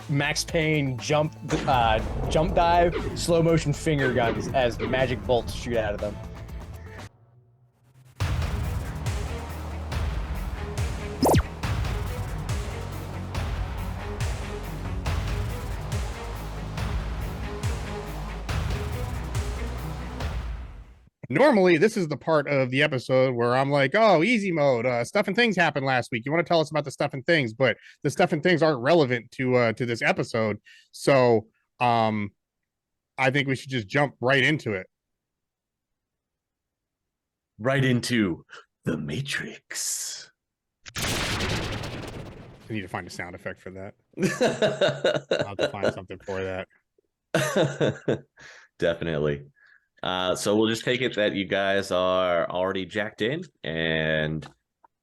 Max Payne jump dive, slow motion finger guns as magic bolts shoot out of them. Normally, this is the part of the episode where I'm like, "Oh, easy mode. Stuff and things happened last week. You want to tell us about the stuff and things?" But the stuff and things aren't relevant to this episode, so I think we should just jump right into it. Right into the Matrix. I need to find a sound effect for that. I'll have to find something for that. Definitely. So we'll just take it that you guys are already jacked in and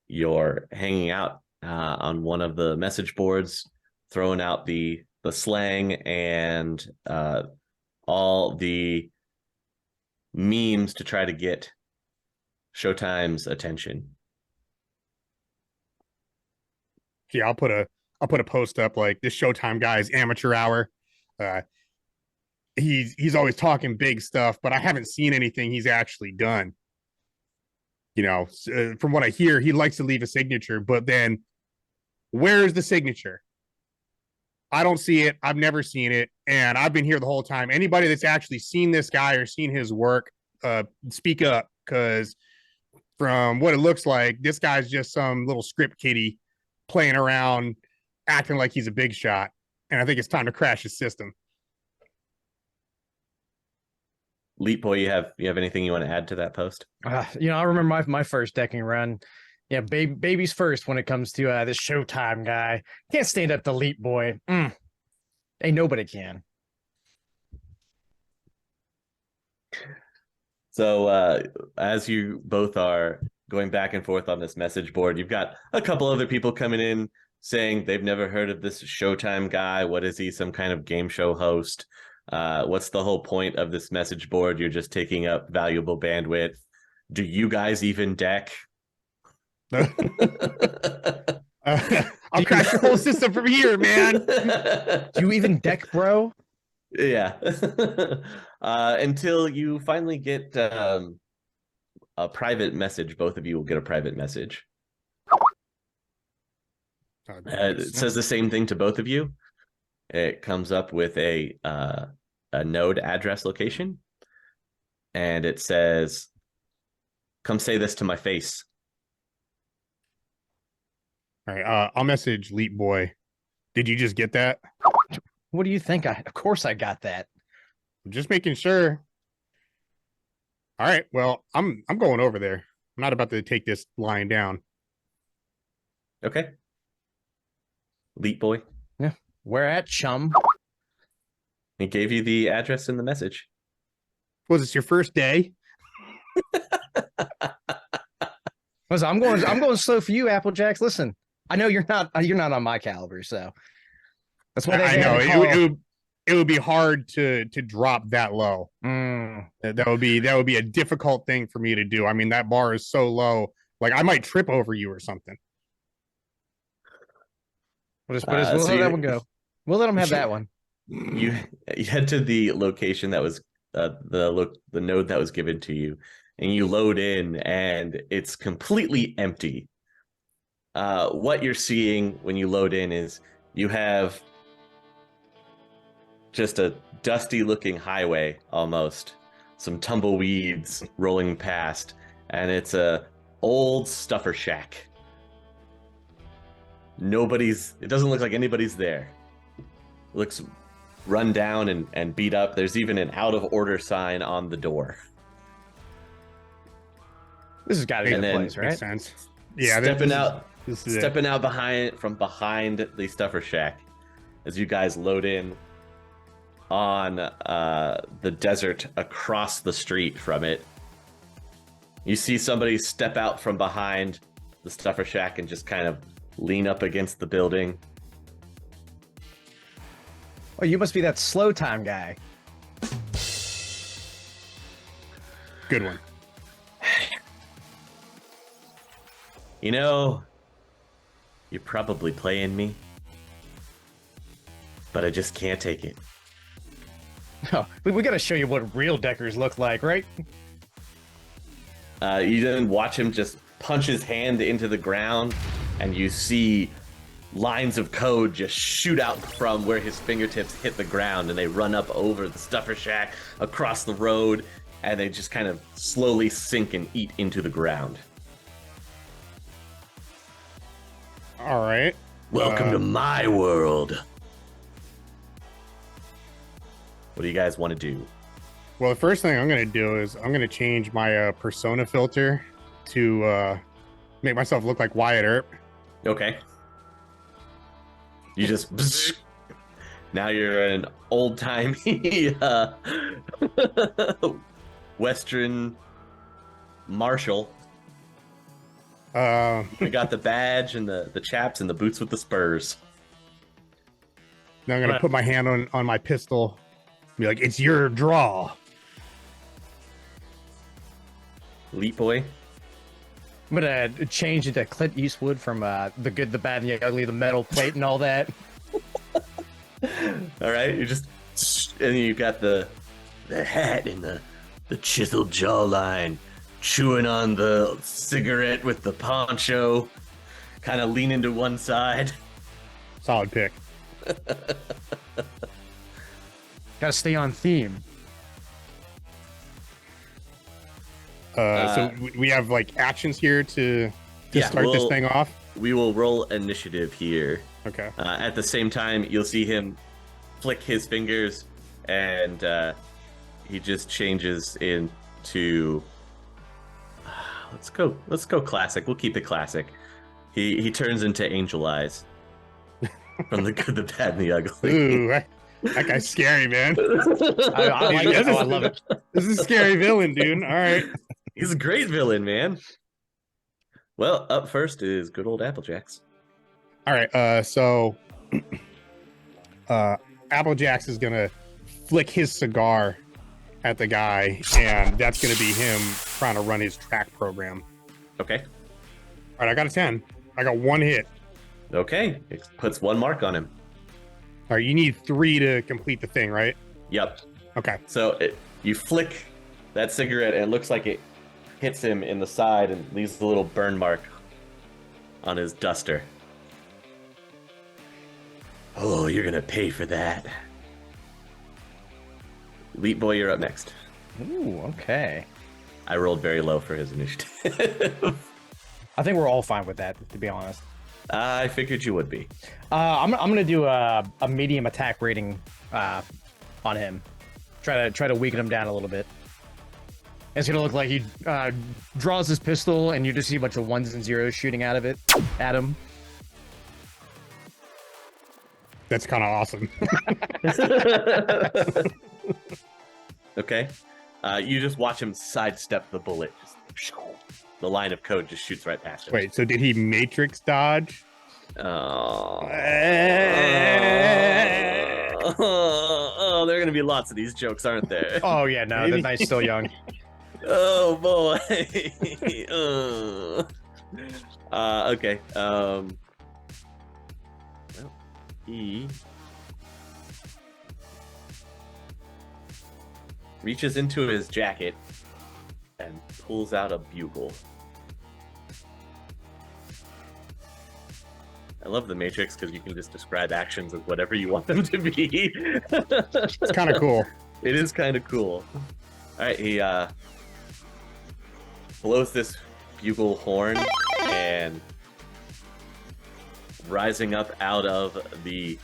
you're hanging out on one of the message boards, throwing out the slang and all the memes to try to get ShowTime's attention. Yeah, I'll put a post up like this ShowTime guy's amateur hour. He's always talking big stuff, but I haven't seen anything he's actually done. You know, from what I hear, he likes to leave a signature, but then where's the signature? I don't see it. I've never seen it, and I've been here the whole time. Anybody that's actually seen this guy or seen his work, speak up, because from what it looks like, this guy's just some little script kiddie playing around, acting like he's a big shot, and I think it's time to crash his system. Leap Boy, you have anything you want to add to that post? I remember my first decking run. Yeah, babies first when it comes to this ShowTime guy. Can't stand up to Leap Boy. Ain't nobody can. So as you both are going back and forth on this message board, you've got a couple other people coming in saying they've never heard of this ShowTime guy. What is he, some kind of game show host? What's the whole point of this message board? You're just taking up valuable bandwidth. Do you guys even deck? I'll crash your whole system from here, man. Do you even deck, bro? Yeah. Until you finally get a private message. Both of you will get a private message. It says the same thing to both of you. It comes up with a node address location, and it says, "Come say this to my face." All right, I'll message Leap Boy. Did you just get that? What do you think? Of course I got that. Just making sure. All right, well, I'm going over there. I'm not about to take this lying down. Okay. Leap Boy. Yeah. Where at, chum? He gave you the address in the message. Was this your first day? Listen, I'm going slow for you, Applejax. Listen, I know you're not on my caliber, so that's why I know it would be hard to drop that low. That would be a difficult thing for me to do. I mean, that bar is so low, like I might trip over you or something. We'll let that one go. We'll let him have that one. You head to the location that was the node that was given to you, and you load in, and it's completely empty. What you're seeing when you load in is you have just a dusty looking highway, almost some tumbleweeds rolling past, and it's a old stuffer shack. It doesn't look like anybody's there. It looks run down and beat up. There's even an out of order sign on the door. This has got to be the place, right? Makes sense. Yeah, stepping out behind the stuffer shack as you guys load in on the desert across the street from it. You see somebody step out from behind the stuffer shack and just kind of lean up against the building. Oh, you must be that SlowTime guy. Good one. You know, you're probably playing me. but I just can't take it. Oh, we got to show you what real deckers look like, right? You then watch him just punch his hand into the ground, and you see lines of code just shoot out from where his fingertips hit the ground, and they run up over the stuffer shack, across the road, and they just kind of slowly sink and eat into the ground. All right. Welcome to my world. What do you guys want to do? Well, the first thing I'm going to do is I'm going to change my persona filter to make myself look like Wyatt Earp. Okay. You just now you're an old-timey Western marshal. We got the badge and the chaps and the boots with the spurs. Now I'm going to put my hand on my pistol. Be like, it's your draw. Leap boy. I'm gonna change it to Clint Eastwood from The Good, the Bad, and the Ugly, the metal plate, and all that. All right, you just and you got the hat and the chiseled jawline, chewing on the cigarette with the poncho, kind of leaning to one side. Solid pick. Gotta stay on theme. So we have like actions here to start this thing off. We will roll initiative here. Okay. At the same time, you'll see him flick his fingers, and he just changes into. Let's go classic. We'll keep it classic. He turns into Angel Eyes from The Good, the Bad, and the Ugly. Ooh, that guy's scary, man. I love it. This is a scary villain, dude. All right. He's a great villain, man. Well, up first is good old Applejax. All right. So Applejax is gonna flick his cigar at the guy, and that's gonna be him trying to run his track program. Okay. All right. I got a 10. I got one hit. Okay. It puts one mark on him. All right. You need 3 to complete the thing, right? Yep. Okay. So you flick that cigarette, and it looks like it hits him in the side and leaves a little burn mark on his duster. Oh, you're gonna pay for that. Leap boy, you're up next. Ooh, okay. I rolled very low for his initiative. I think we're all fine with that, to be honest. I figured you would be. I'm gonna do a medium attack rating on him. Try to weaken him down a little bit. It's gonna look like he draws his pistol, and you just see a bunch of 1s and 0s shooting out of it at him. That's kind of awesome. Okay. You just watch him sidestep the bullet. Just, the line of code just shoots right past him. Wait, so did he matrix dodge? Oh, there are going to be lots of these jokes, aren't there? Oh yeah, no, the knight's still young. Oh boy. Okay. Well, he reaches into his jacket and pulls out a bugle. I love the Matrix because you can just describe actions as whatever you want them to be. It's kind of cool. It is kind of cool. All right, he blows this bugle horn, and rising up out of the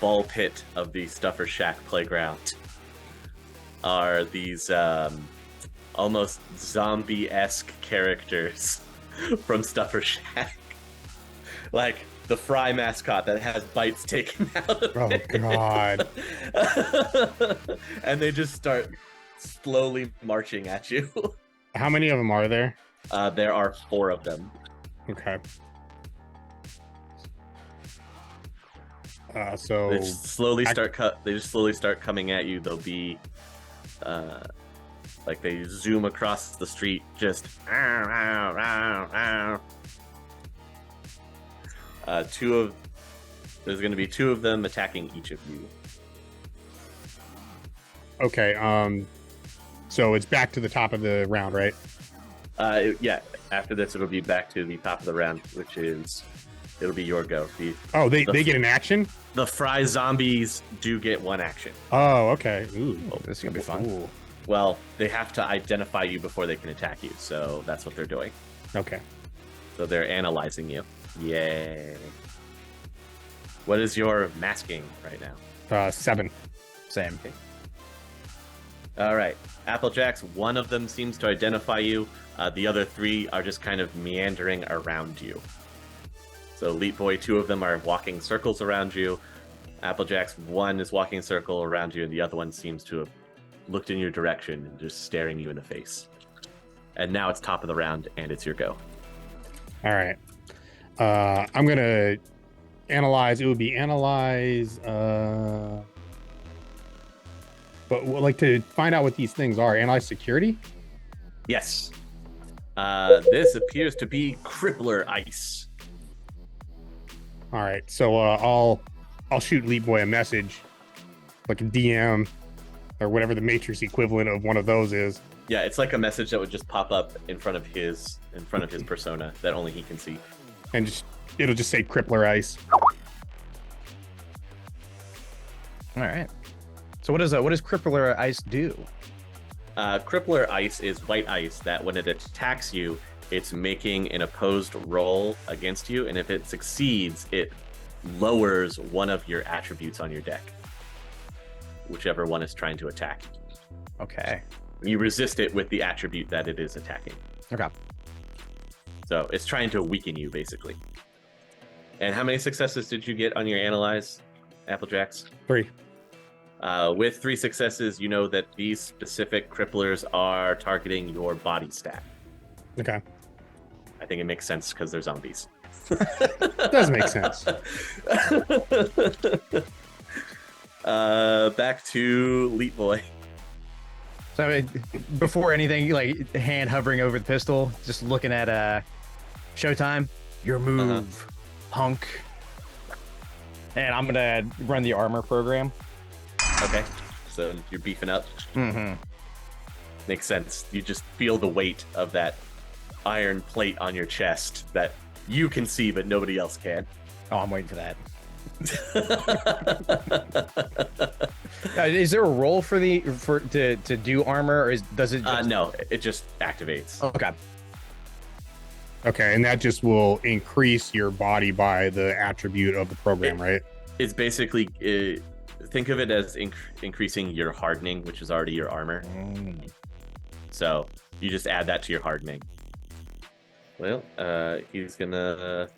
ball pit of the Stuffer Shack playground are these almost zombie-esque characters from Stuffer Shack. Like the Fry mascot that has bites taken out of it. Oh, God. And they just start slowly marching at you. How many of them are there? There are 4 of them. Okay. So They just slowly start coming at you. They'll be like they zoom across the street, just 2 of There's going to be 2 of them attacking each of you. Okay. So it's back to the top of the round, right? Yeah. After this, it'll be back to the top of the round, which is it'll be your go. They get an action. The fry zombies do get 1 action. Oh, okay. Ooh, This is gonna be fun. Ooh. Well, they have to identify you before they can attack you, so that's what they're doing. Okay. So they're analyzing you. Yay. What is your masking right now? 7. Same. All right. Applejax, 1 of them seems to identify you. The other 3 are just kind of meandering around you. So Elite Boy, 2 of them are walking circles around you. Applejax, 1 is walking a circle around you, and the other one seems to have looked in your direction and just staring you in the face. And now it's top of the round, and it's your go. All right. I'm gonna analyze. It would be analyze. But we'd like to find out what these things are. Analyze security. Yes. This appears to be Crippler Ice. All right. So I'll shoot Leap Boy a message, like a DM or whatever the Matrix equivalent of one of those is. Yeah, it's like a message that would just pop up in front of his persona that only he can see. And it'll just say Crippler Ice. All right. So what does Crippler Ice do? Crippler Ice is white ice that when it attacks you, it's making an opposed roll against you, and if it succeeds, it lowers one of your attributes on your deck, whichever one is trying to attack. Okay. You resist it with the attribute that it is attacking. Okay. So it's trying to weaken you, basically. And how many successes did you get on your analyze, Applejax? 3. With 3 successes, you know that these specific cripplers are targeting your body stat. Okay. I think it makes sense because they're zombies. Does make sense. Back to Leap Boy. So I mean, before anything, like hand hovering over the pistol, just looking at ShowTime. Your move, punk. And I'm gonna run the armor program. Okay, so you're beefing up. Mm-hmm. Makes sense. You just feel the weight of that iron plate on your chest that you can see, but nobody else can. Oh, I'm waiting for that. Is there a role to do armor, or does it? Just... No, it just activates. Okay. Okay, and that just will increase your body by the attribute of the program, right? It's basically think of it as increasing your hardening, which is already your armor. So you just add that to your hardening. Well, he's gonna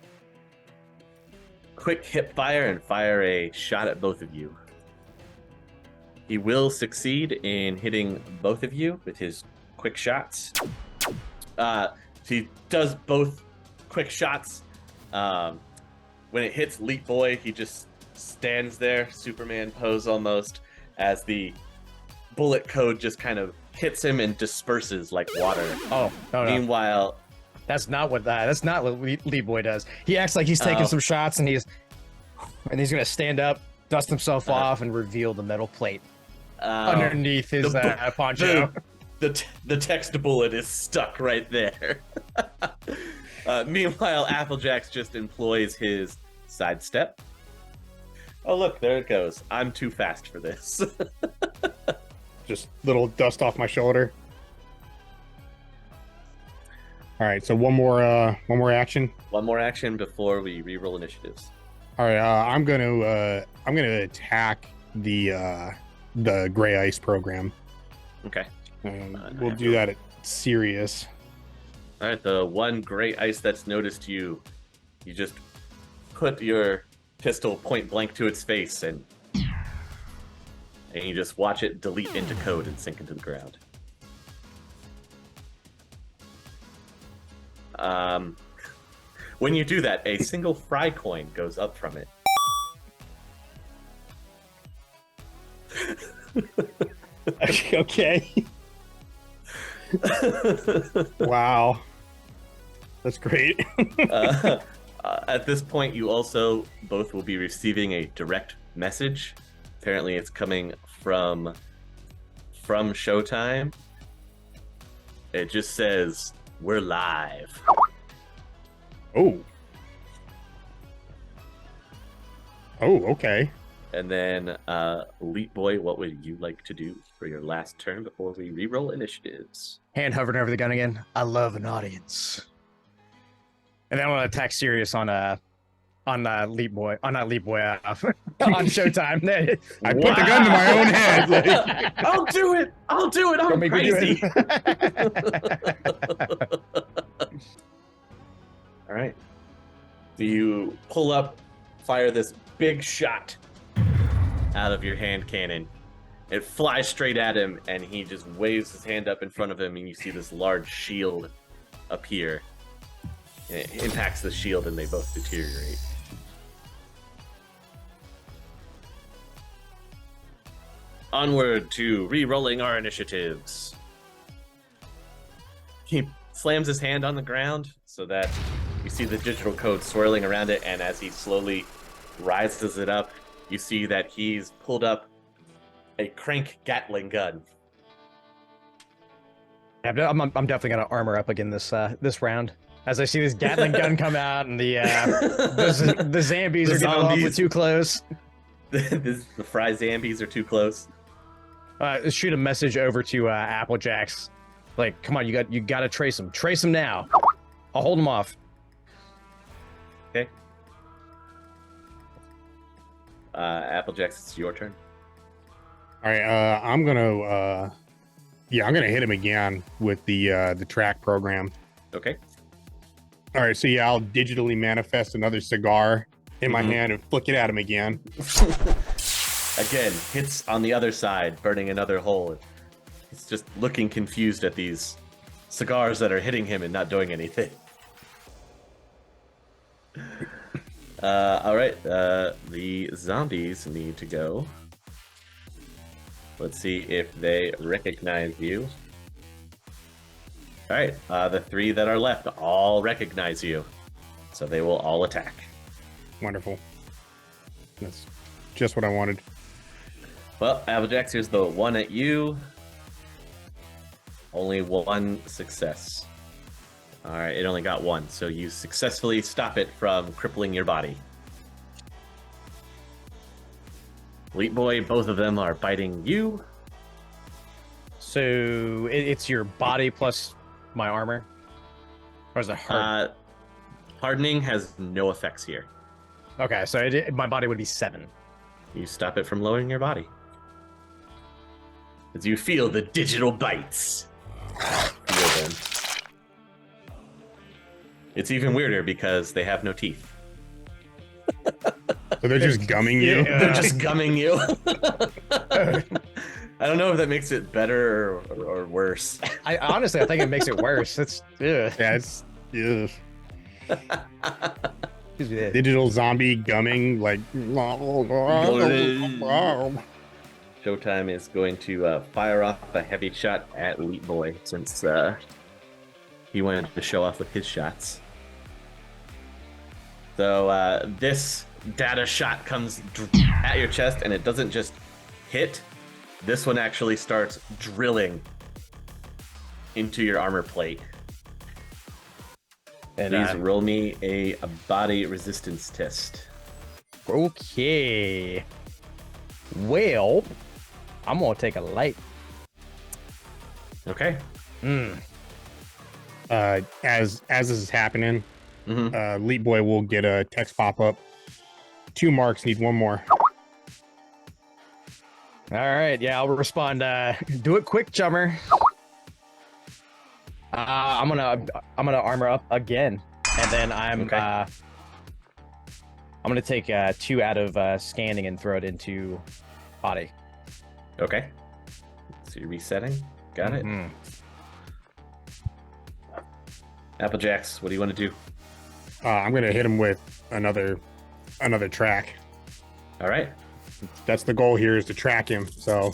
quick hip fire and fire a shot at both of you. He will succeed in hitting both of you with his quick shots. He does both quick shots. When it hits Leap Boy, he just stands there, Superman pose almost, as the bullet code just kind of hits him and disperses like water. Oh, no. Meanwhile, that's not what Leap Boy does. He acts like he's taking some shots, and he's gonna stand up, dust himself off, and reveal the metal plate underneath his poncho. The text bullet is stuck right there. Meanwhile, Applejax just employs his sidestep. Oh, look, there it goes. I'm too fast for this. Just little dust off my shoulder. All right, so one more action. One more action before we re-roll initiatives. All right, I'm gonna attack the gray ice program. Okay. We'll do that at Sirius. All right, the one gray ice that's noticed you just put your pistol point blank to its face, and you just watch it delete into code and sink into the ground. When you do that, a single fry coin goes up from it. Okay. Wow. That's great. At this point, you also both will be receiving a direct message. Apparently, it's coming from ShowTime. It just says, "We're live." Oh. Oh, okay. And then, Elite Boy, what would you like to do for your last turn before we reroll initiatives? Hand hovering over the gun again. I love an audience. And then I want to attack Sirius on Leap Boy. On not Leap Boy. On Showtime. I put the gun to my own head. Like, I'll do it. I'm Don't make me do crazy. it. All right. So you pull up, fire this big shot out of your hand cannon. It flies straight at him, and he just waves his hand up in front of him, and you see this large shield appear. And it impacts the shield, and they both deteriorate. Onward to re-rolling our initiatives. He slams his hand on the ground so that you see the digital code swirling around it, and as he slowly rises it up, you see that he's pulled up a crank Gatling gun. I'm definitely gonna armor up again this round. As I see this Gatling gun come out, and the zombies are getting off with too close. The fry zombies are too close. Shoot a message over to Applejax. Like, come on, you got to trace him. Trace him now. I'll hold him off. Okay. Applejax, it's your turn. all right, I'm gonna hit him again with the track program. Okay. All right, so yeah, I'll digitally manifest another cigar in my hand and flick it at him again. Again, hits on the other side, burning another hole. He's just looking confused at these cigars that are hitting him and not doing anything. All right, the zombies need to go. Let's see if they recognize you. All right, the three that are left all recognize you, so they will all attack. Wonderful. That's just what I wanted. Well, Applejax, here's the one at you. Only one success. All right, it only got one, so you successfully stop it from crippling your body. Elite Boy, both of them are biting you. So it's your body plus my armor? Or is it hard? Hardening has no effects here. Okay, so my body would be 7. You stop it from lowering your body. As you feel the digital bites. Feel them. It's even weirder because they have no teeth. So they're just gumming you? Yeah. They're just gumming you. I don't know if that makes it better or worse. I honestly think it makes it worse. It's ugh. Yeah, it's Excuse me. digital zombie gumming, like. Showtime is going to fire off a heavy shot at Elite Boy since he wanted to show off with his shots. So this data shot comes at your chest, and it doesn't just hit. This one actually starts drilling into your armor plate. And please roll me a body resistance test. Okay. Well, I'm gonna take a light. Okay. As this is happening, Elite Boy will get a text pop up. 2 marks, need 1 more. All right, yeah, I'll respond. Do it quick, chummer. I'm gonna armor up again, and then I'm gonna take 2 out of scanning and throw it into body. Okay. So you're resetting. Got it. Applejax, what do you want to do? I'm gonna hit him with another track. All right. That's the goal here, is to track him. So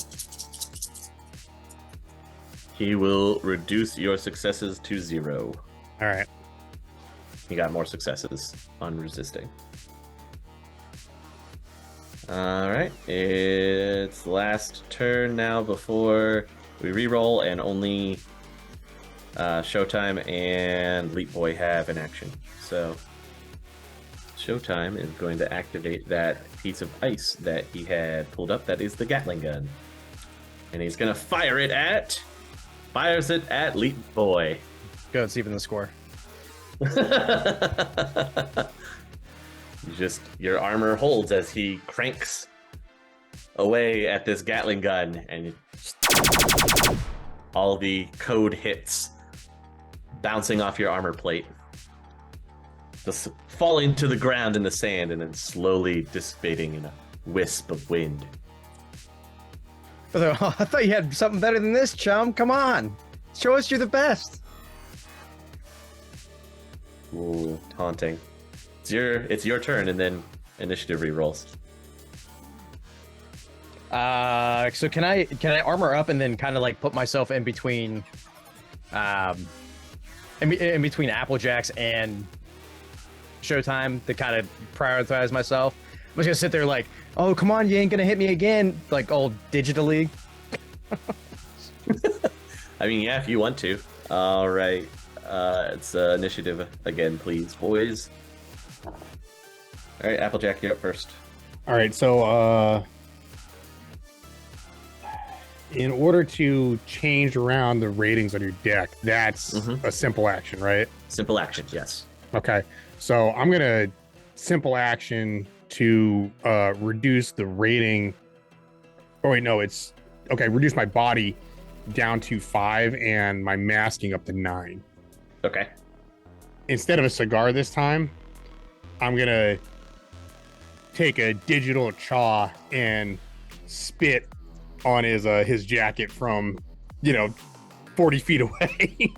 He will reduce your successes to 0. all right. You got more successes on resisting. All right, it's last turn now before we reroll, and only Showtime and Leap Boy have an action. So Showtime is going to activate that piece of ice that he had pulled up. That is the Gatling gun, and he's going to fires it at Leap Boy. Go, it's even the score. Your armor holds as he cranks away at this Gatling gun, and all the code hits bouncing off your armor plate, just falling to the ground in the sand and then slowly dissipating in a wisp of wind. I thought you had something better than this, chum. Come on, show us you're the best. Ooh, taunting. It's your turn, and then initiative rerolls. So can I armor up and then kind of like put myself in between, in between Applejax and Showtime to kind of prioritize myself? I'm just gonna sit there like, oh come on, you ain't gonna hit me again, like all digitally. I mean, yeah, if you want to. All right, it's initiative again, please, boys. All right, Applejack, you're up first. All right, so in order to change around the ratings on your deck, that's a simple action, right? Simple action, yes. Okay, so I'm gonna simple action to reduce the rating. Oh wait, no, it's okay. Reduce my body down to 5 and my masking up to 9. Okay. Instead of a cigar this time, I'm gonna take a digital chaw and spit on his jacket from 40 feet away.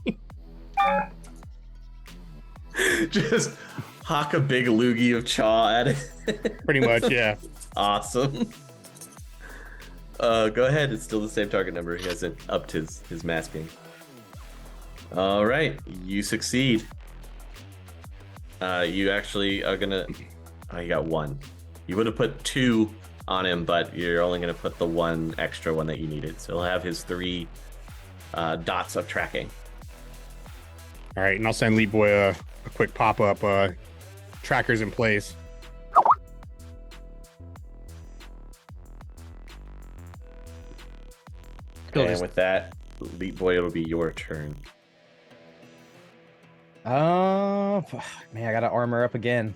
Just hock a big loogie of chaw at it. Pretty much, yeah. Awesome. Go ahead. It's still the same target number. He hasn't upped his masking. All right, you succeed. You actually are gonna. Oh, you got 1. You would have put 2 on him, but you're only gonna put the 1 extra one that you needed. So he'll have his 3 dots of tracking. All right, and I'll send Leap Boy a quick pop-up. Trackers in place. And with that, Leap Boy, it'll be your turn. Man, I gotta armor up again.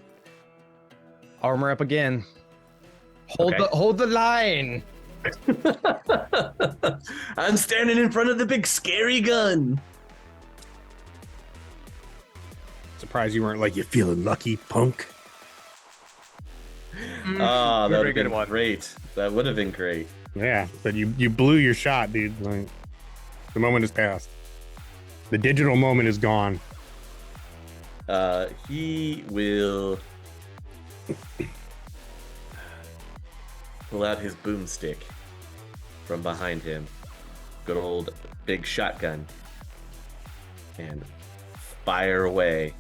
Hold the line. I'm standing in front of the big scary gun. Surprised you weren't like, you feeling lucky, punk? Oh, that would have been great. That would have been great. Yeah, but you blew your shot, dude. Like, the moment has passed. The digital moment is gone. He will pull out his boomstick from behind him. Good old big shotgun. And fire away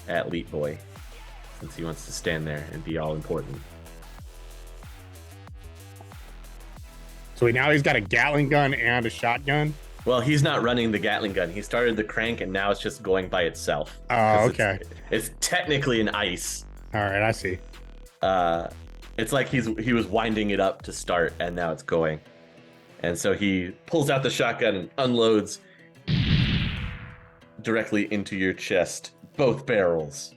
at Leap Boy, since he wants to stand there and be all important. So now he's got a Gatling gun and a shotgun? Well, he's not running the Gatling gun. He started the crank, and now it's just going by itself. Oh, okay. It's technically an ice. All right, I see. It's like he was winding it up to start, and now it's going. And so he pulls out the shotgun and unloads directly into your chest, both barrels.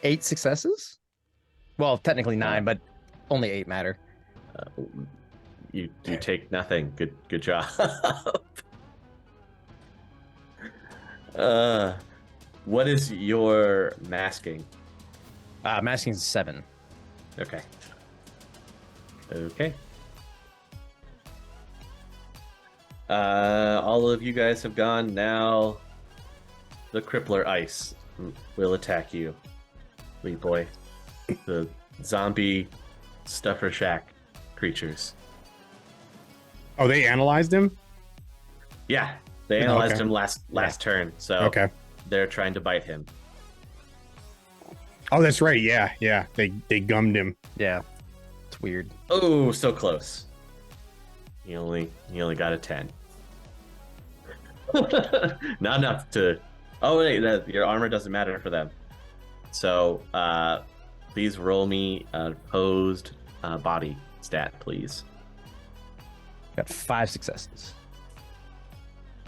8 successes? Well, technically 9, but only 8 matter. You take nothing. Good job. What is your masking? Masking is 7. Okay. All of you guys have gone. Now the crippler ice will attack you, Leap Boy. The zombie stuffer shack creatures. Oh, they analyzed him? Yeah. They analyzed Okay. him last turn, so Okay. they're trying to bite him. Oh, that's right. Yeah. They gummed him. Yeah, it's weird. Oh, so close. He only got a 10. Not enough to. Oh wait, your armor doesn't matter for them. So please roll me an opposed body stat, please. Got 5 successes.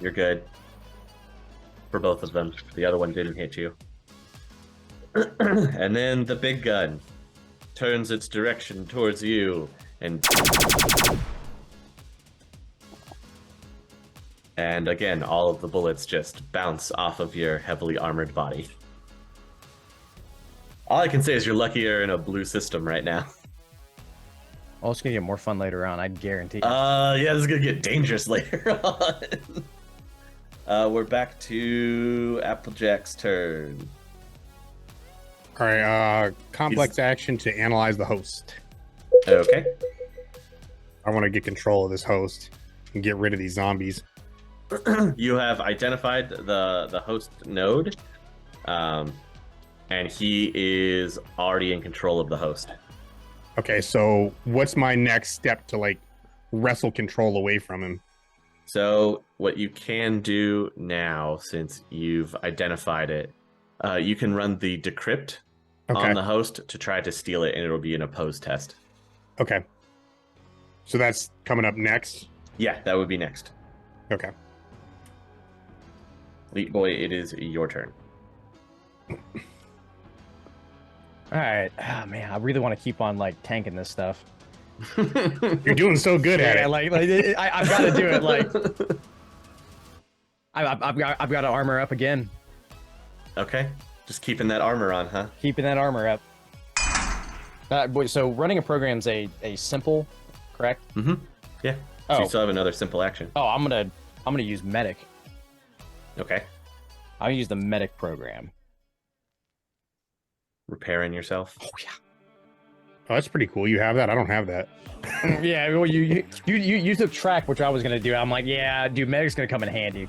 You're good for both of them. The other one didn't hit you. And then the big gun turns its direction towards you and again, all of the bullets just bounce off of your heavily armored body. All I can say is you're luckier in a blue system right now. Oh, it's gonna get more fun later on, I guarantee. Yeah, this is gonna get dangerous later on. We're back to Applejack's turn. All right. Complex action to analyze the host. Okay. I want to get control of this host and get rid of these zombies. You have identified the host node, and he is already in control of the host. Okay, so what's my next step to like wrestle control away from him? So what you can do now, since you've identified it, you can run the decrypt on the host to try to steal it, and it'll be an opposed test. Okay. So that's coming up next? Yeah, that would be next. Okay. Leap Boy, it is your turn. All right. Oh man, I really want to keep on like tanking this stuff. You're doing so good at it. I've got to do it. Like, I've got to armor up again. Okay, just keeping that armor on, huh? Keeping that armor up. So running a program's a simple, correct? Mm-hmm. Yeah. So Oh. you still have another simple action. Oh, I'm gonna use medic. Okay. I'll use the medic program. Repairing yourself. Oh yeah. Oh, that's pretty cool. You have that? I don't have that. Yeah, well, you took track, which I was gonna do. I'm like, yeah, dude, medic's gonna come in handy.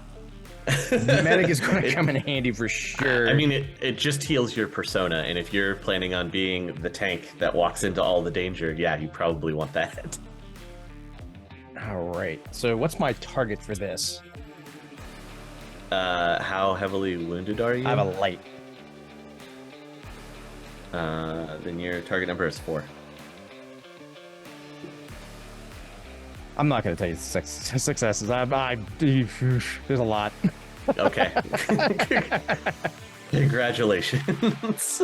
Medic is gonna come in handy for sure. I mean, it just heals your persona, and if you're planning on being the tank that walks into all the danger, yeah, you probably want that. All right. So what's my target for this? How heavily wounded are you? I have a light. Then your target number is 4. I'm not gonna tell you successes. There's a lot. Okay. Congratulations.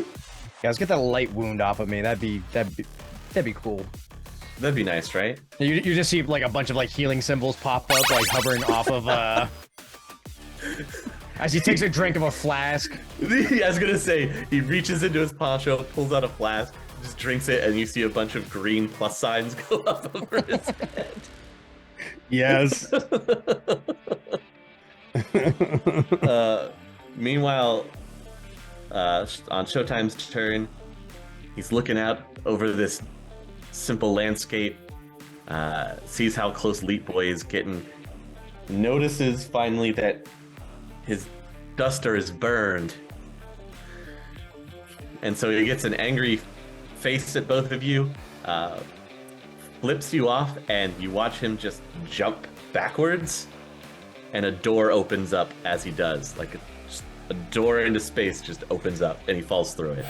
Guys, get that light wound off of me. That'd be cool. That'd be nice, right? You just see like a bunch of like healing symbols pop up, like hovering off of as he takes a drink of a flask. I was gonna say, he reaches into his poncho, pulls out a flask, just drinks it, and you see a bunch of green plus signs go up over his head. Yes. Meanwhile, on Showtime's turn, he's looking out over this simple landscape, sees how close Leap Boy is getting, notices finally that his duster is burned. And so he gets an angry face at both of you, flips you off, and you watch him just jump backwards, and a door opens up as he does. Like a door into space just opens up, and he falls through it.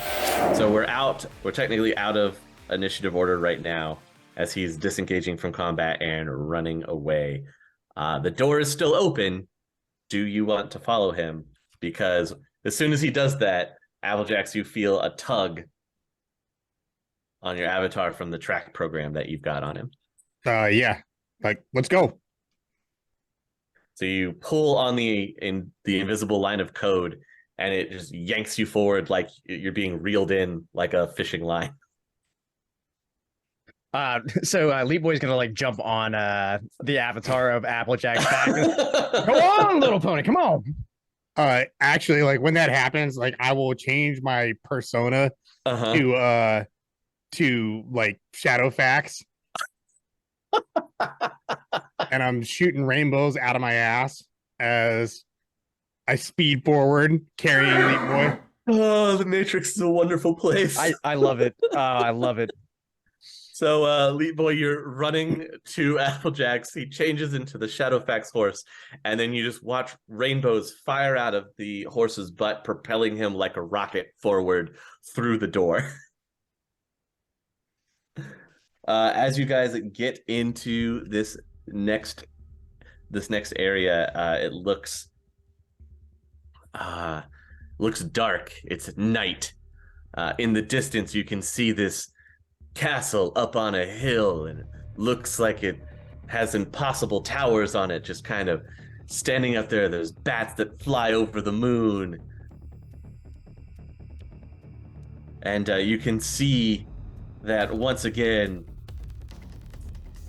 So we're technically out of initiative order right now, as he's disengaging from combat and running away. The door is still open. Do you want to follow him? Because as soon as he does that, Applejax, you feel a tug on your avatar from the track program that you've got on him. Yeah. Like, let's go. So you pull on the invisible line of code, and it just yanks you forward like you're being reeled in like a fishing line. So Leap Boy's gonna like jump on the avatar of Applejack's back. Come on, little pony, come on. Actually, like when that happens, like I will change my persona to like Shadowfax. And I'm shooting rainbows out of my ass. as I speed forward carrying Leap Boy. Oh, the Matrix is a wonderful place. I love it. I love it. So, Leap Boy, you're running to Applejax. He changes into the Shadowfax horse, and then you just watch rainbows fire out of the horse's butt, propelling him like a rocket forward through the door. As you guys get into this next area, it looks dark. It's night. In the distance, you can see this castle up on a hill, and it looks like it has impossible towers on it, just kind of standing up there. There's bats that fly over the moon, and you can see that once again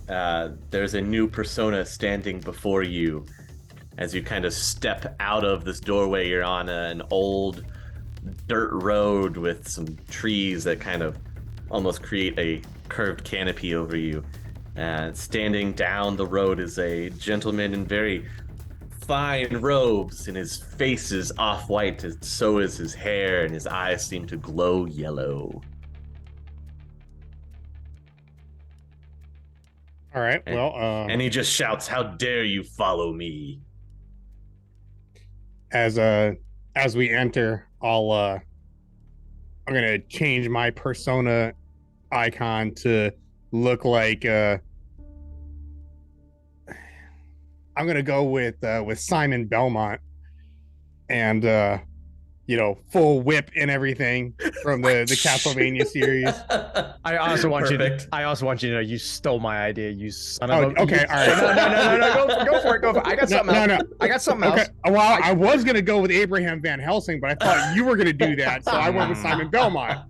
there's a new persona standing before you. As you kind of step out of this doorway, you're on an old dirt road with some trees that kind of almost create a curved canopy over you. Standing down the road is a gentleman in very fine robes, and his face is off-white, and so is his hair, and his eyes seem to glow yellow. All right. And he just shouts, "How dare you follow me?" As we enter, I'm gonna change my persona icon to look like I'm gonna go with Simon Belmont, and full whip and everything from the Castlevania series. I also want you to know you stole my idea, you son of a. Okay, all right. No, go for it. I got something else. No. I got something else. Well, I was gonna go with Abraham Van Helsing, but I thought you were gonna do that, so I went with Simon Belmont.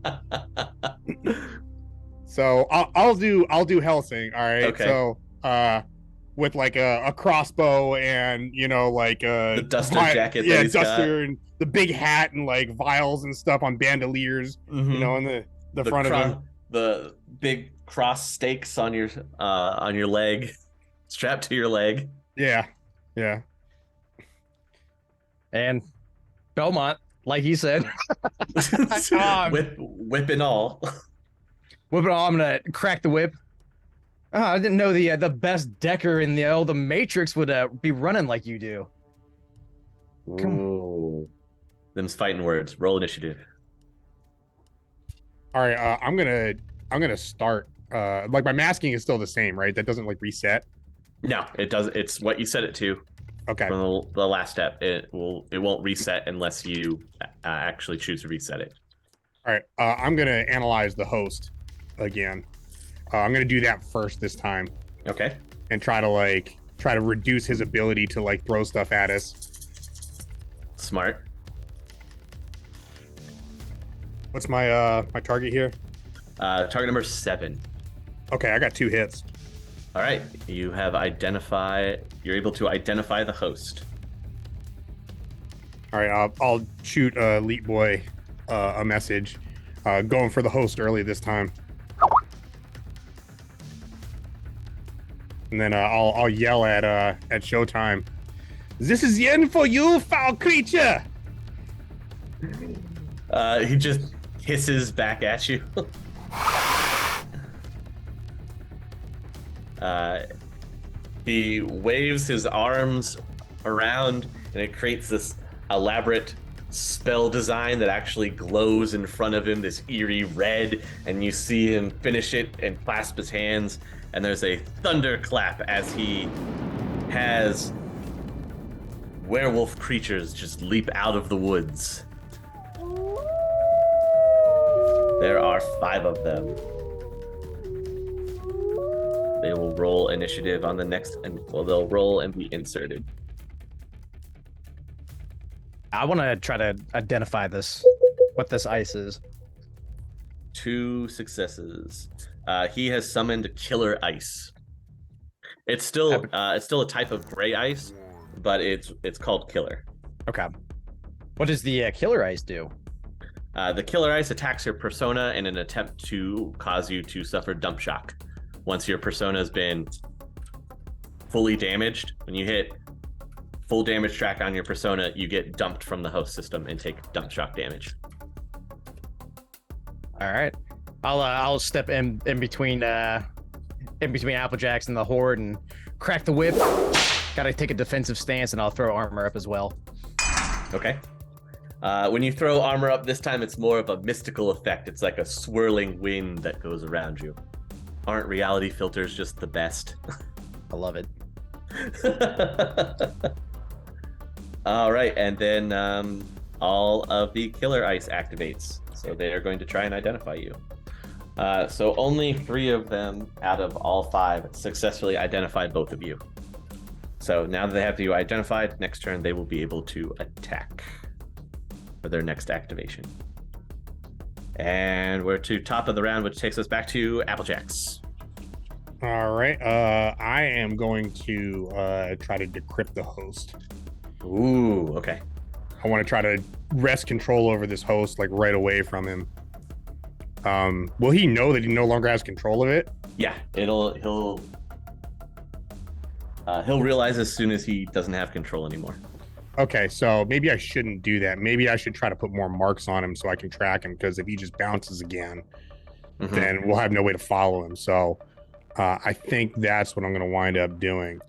So I'll do Helsing. All right. Okay. So with like a crossbow and the duster jacket. Yeah, duster and the big hat and like vials and stuff on bandoliers. Mm-hmm. In the front of him. The big cross stakes on your leg, strapped to your leg. Yeah. And Belmont, like he said, whip and all. Whip it all. I'm gonna crack the whip. Oh, I didn't know the best decker in the Matrix would be running like you do. Ooh. Them's fighting words. Roll initiative. All right, I'm gonna start. Like my masking is still the same, right? That doesn't like reset. No, it does. It's what you set it to. Okay. From the last step, it won't reset unless you actually choose to reset it. All right, I'm gonna analyze the host again. I'm gonna do that first this time. Okay. And try to reduce his ability to like throw stuff at us. Smart. What's my my target here? Target number 7. Okay, I got 2 hits. All right, you're able to identify the host. All right, I'll shoot Leap Boy a message. Going for the host early this time. And then I'll yell at ShowTime. This is the end for you, foul creature. He just hisses back at you. He waves his arms around, and it creates this elaborate spell design that actually glows in front of him, this eerie red, and you see him finish it and clasp his hands, and there's a thunderclap as he has werewolf creatures just leap out of the woods. There are 5 of them. They will roll initiative on the next, they'll roll and be inserted. I want to try to identify what this ice is. 2 successes. He has summoned Killer Ice. It's still a type of gray ice, but it's called Killer. Okay. What does the Killer Ice do? The Killer Ice attacks your persona in an attempt to cause you to suffer dump shock. Once your persona has been fully damaged, when you hit full damage track on your persona, you get dumped from the host system and take dump shock damage. All right, I'll step in between Applejax and the horde and crack the whip. Gotta take a defensive stance, and I'll throw armor up as well. Okay. When you throw armor up, this time it's more of a mystical effect. It's like a swirling wind that goes around you. Aren't reality filters just the best? I love it. All right, and then all of the killer ice activates. So they are going to try and identify you. So only 3 of them out of all 5 successfully identified both of you. So now that they have you identified, next turn they will be able to attack for their next activation. And we're to top of the round, which takes us back to Applejax. All right. I am going to try to decrypt the host. Ooh, okay. I want to try to wrest control over this host, like right away from him. Will he know that he no longer has control of it? Yeah, he'll realize as soon as he doesn't have control anymore. Okay, so maybe I shouldn't do that. Maybe I should try to put more marks on him so I can track him, because if he just bounces again, then we'll have no way to follow him. So I think that's what I'm going to wind up doing.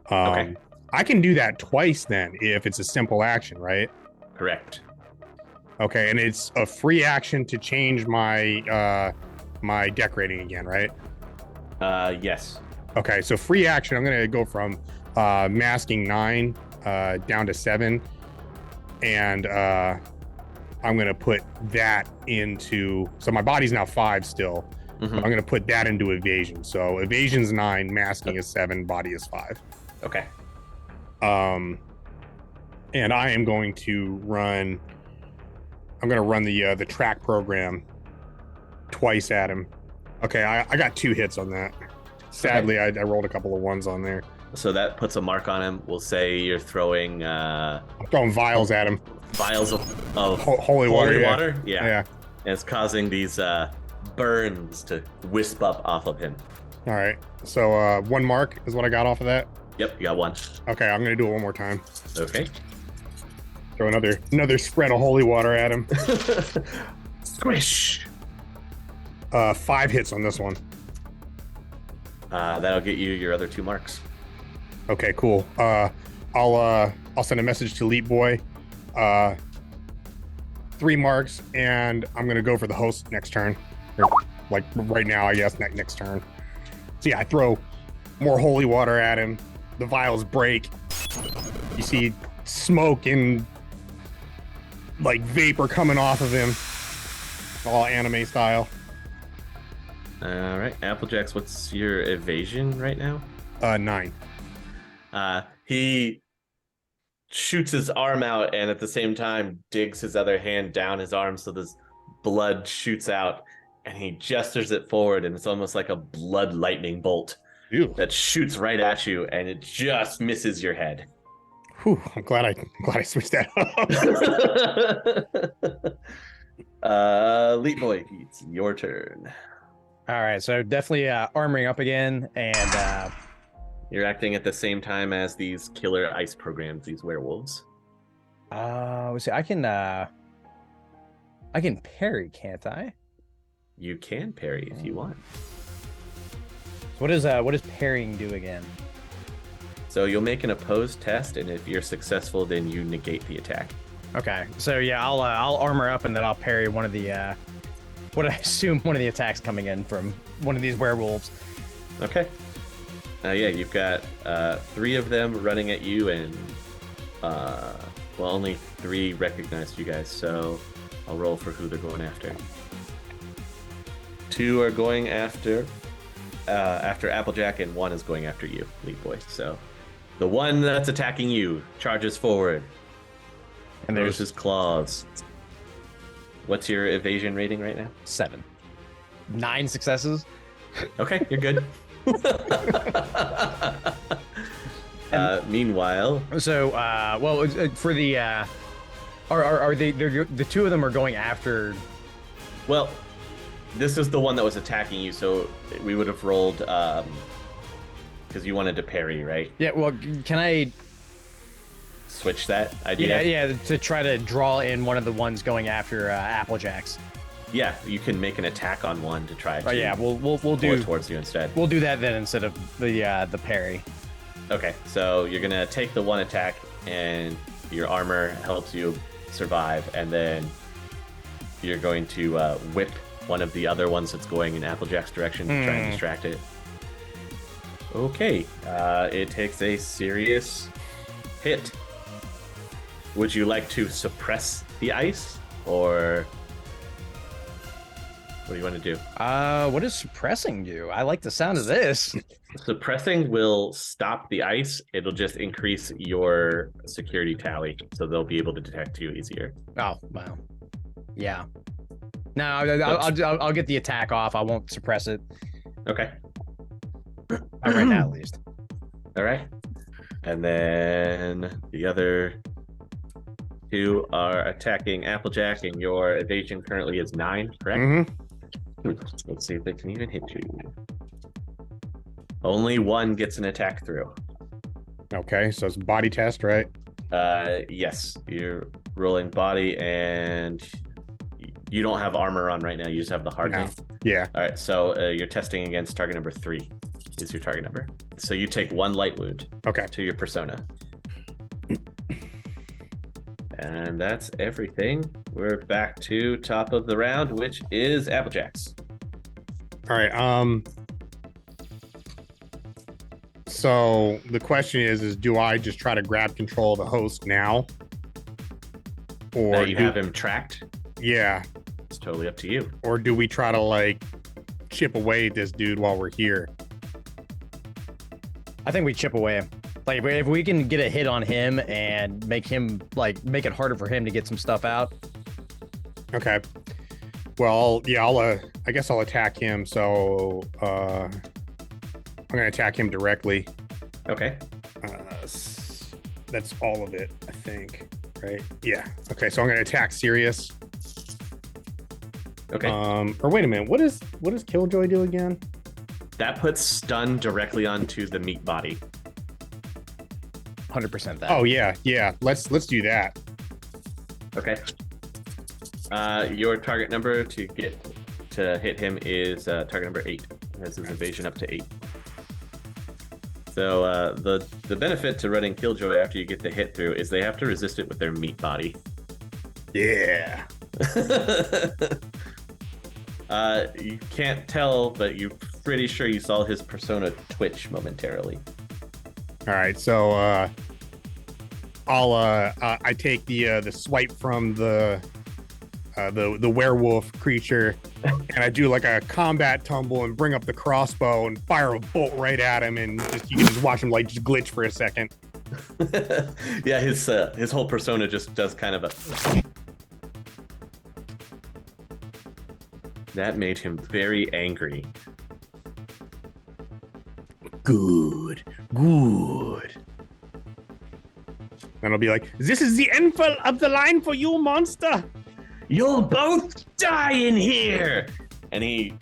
Okay. I can do that twice then if it's a simple action, right? Correct. Okay, and it's a free action to change my my deck rating again, right? Yes. Okay, so free action, I'm going to go from masking 9 down to 7, and I'm going to put that into, so my body's now 5 still. I'm going to put that into evasion. So evasion's 9, masking is 7, body is 5. Okay. And I am going to run, I'm going to run the track program twice at him. Okay, I got 2 hits on that. Sadly, I rolled a couple of 1s on there. So that puts a mark on him. We'll say you're throwing I'm throwing vials at him. Vials of Holy water. Yeah. And it's causing these burns to wisp up off of him. All right. So 1 mark is what I got off of that. Yep, you got 1. Okay, I'm gonna do it one more time. Okay. Throw another spread of holy water at him. Squish. 5 hits on this one. That'll get you your other 2 marks. Okay, cool. I'll send a message to Elite Boy. 3 marks, and I'm gonna go for the host next turn. Or, like right now, I guess next turn. So yeah, I throw more holy water at him. The vials break. You see smoke and like vapor coming off of him, all anime style. All right, Applejax, what's your evasion right now? 9. He shoots his arm out and at the same time digs his other hand down his arm so this blood shoots out, and he gestures it forward, and it's almost like a blood lightning bolt. Ew. That shoots right at you, and it just misses your head. Whew, I'm glad I switched that up. Leap Boy, it's your turn. All right, so definitely armoring up again, and You're acting at the same time as these killer ice programs, these werewolves. let's see, I can parry, can't I? You can parry if you want. What does parrying do again? So you'll make an opposed test, and if you're successful, then you negate the attack. Okay, so yeah, I'll armor up and then I'll parry one of the what I assume one of the attacks coming in from one of these werewolves. Okay. Yeah, you've got 3 of them running at you, and only 3 recognized you guys. So I'll roll for who they're going after. 2 are going after Applejack, and 1 is going after you, Leap Boy. So the one that's attacking you charges forward, and there's his claws. What's your evasion rating right now? 7. 9 successes. Okay, you're good. Meanwhile, So for the are they the 2 of them are going after? well, this is the one that was attacking you, so we would have rolled because you wanted to parry, right? Yeah, well, can I switch that idea? Yeah, to try to draw in one of the ones going after Applejax. Yeah, you can make an attack on one to try. Oh yeah, we'll do towards you instead. We'll do that then instead of the parry. Okay, so you're gonna take the one attack, and your armor helps you survive, and then you're going to whip one of the other ones that's going in Applejack's direction to try and distract it. Okay, it takes a serious hit. Would you like to suppress the ice, or what do you want to do? What does suppressing do? I like the sound of this. Suppressing will stop the ice. It'll just increase your security tally, so they'll be able to detect you easier. Oh, wow. Yeah. No, I'll get the attack off. I won't suppress it. Okay. Right now, at least. All right. And then the other two are attacking Applejack, and your evasion currently is 9, correct? Mm-hmm. Let's see if they can even hit you. Only one gets an attack through. Okay, so it's a body test, right? Yes. You're rolling body, and you don't have armor on right now. You just have the hardening. No. Yeah. All right, so you're testing against target number 3 is your target number. So you take 1 light wound. Okay. To your persona. And that's everything. We're back to top of the round, which is Applejax. All right. So the question is do I just try to grab control of the host now? Or Now you have him tracked. Yeah. It's totally up to you. Or do we try to like chip away at this dude while we're here? I think we chip away. Like if we can get a hit on him and make it harder for him to get some stuff out. Okay. Well, yeah, I guess I'll attack him. So I'm gonna attack him directly. Okay. That's all of it, I think. Right? Yeah. Okay, so I'm gonna attack Sirius. Okay. Or wait a minute, what does Killjoy do again? That puts stun directly onto the meat body. 100% that. Oh yeah. Let's do that. Okay. Your target number to hit him is target number 8. Has his evasion up to 8. So the benefit to running Killjoy after you get the hit through is they have to resist it with their meat body. Yeah. You can't tell, but you're pretty sure you saw his persona twitch momentarily. All right, so I take the swipe from the werewolf creature, and I do like a combat tumble and bring up the crossbow and fire a bolt right at him, and you can just watch him like just glitch for a second. Yeah, his whole persona just does kind of a. That made him very angry. Good. And I'll be like, this is the end of the line for you, monster. You'll both die in here. And he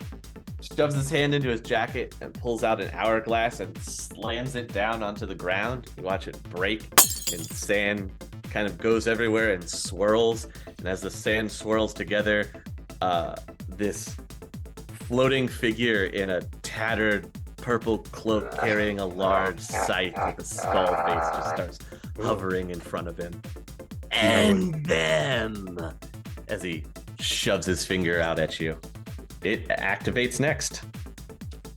shoves his hand into his jacket and pulls out an hourglass and slams it down onto the ground. You watch it break, and sand kind of goes everywhere and swirls. And as the sand swirls together, this floating figure in a tattered purple cloak carrying a large scythe with a skull face just starts hovering in front of him. And then, as he shoves his finger out at you, it activates next.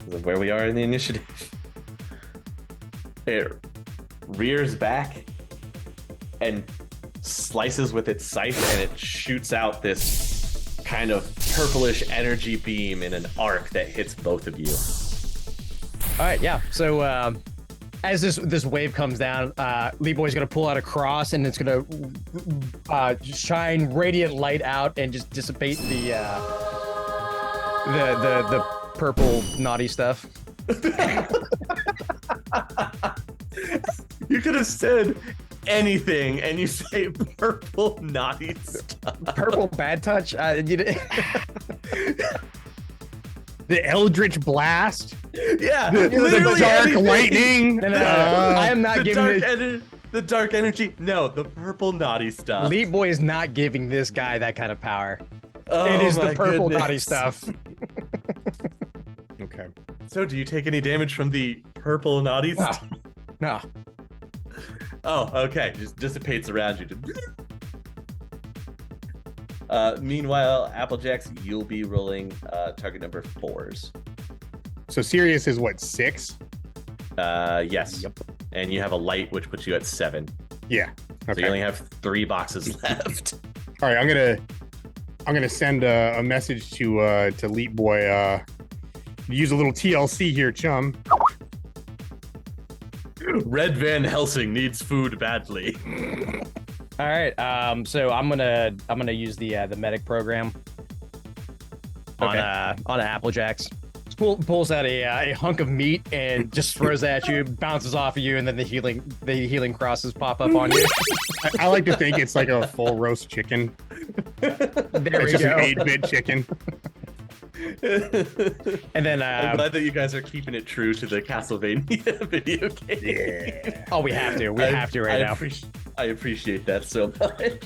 This is where we are in the initiative. It rears back and slices with its scythe, and it shoots out this kind of purplish energy beam in an arc that hits both of you. All right, yeah. So as this wave comes down, Lee Boy's gonna pull out a cross, and it's gonna shine radiant light out and just dissipate the purple naughty stuff. You could have said anything, and you say purple naughty stuff. Purple bad touch. The Eldritch Blast. Yeah, The dark lightning. I am not giving it. The dark energy? No, the purple naughty stuff. Leap Boy is not giving this guy that kind of power. Oh, it is the my purple naughty goodness. stuff. Okay. So, do you take any damage from the purple naughty No. stuff? No. Oh, okay. Just dissipates around you. Meanwhile, Applejax, you'll be rolling target number 4s. So Sirius is what, 6? Yes. Yep. And you have a light, which puts you at 7. Yeah. So Okay. you only have 3 boxes left. All right. I'm gonna send a message to Leap Boy. Use a little TLC here, chum. Red Van Helsing needs food badly. All right. So I'm gonna use the medic program on Applejax. Pulls out a hunk of meat and just throws at you, bounces off of you, and then the healing crosses pop up on you. I like to think it's like a full roast chicken. There It's we just go. an 8-bit chicken. And then I'm glad that you guys are keeping it true to the Castlevania video game. Yeah. oh, we have to. We have to right now. I appreciate that so much.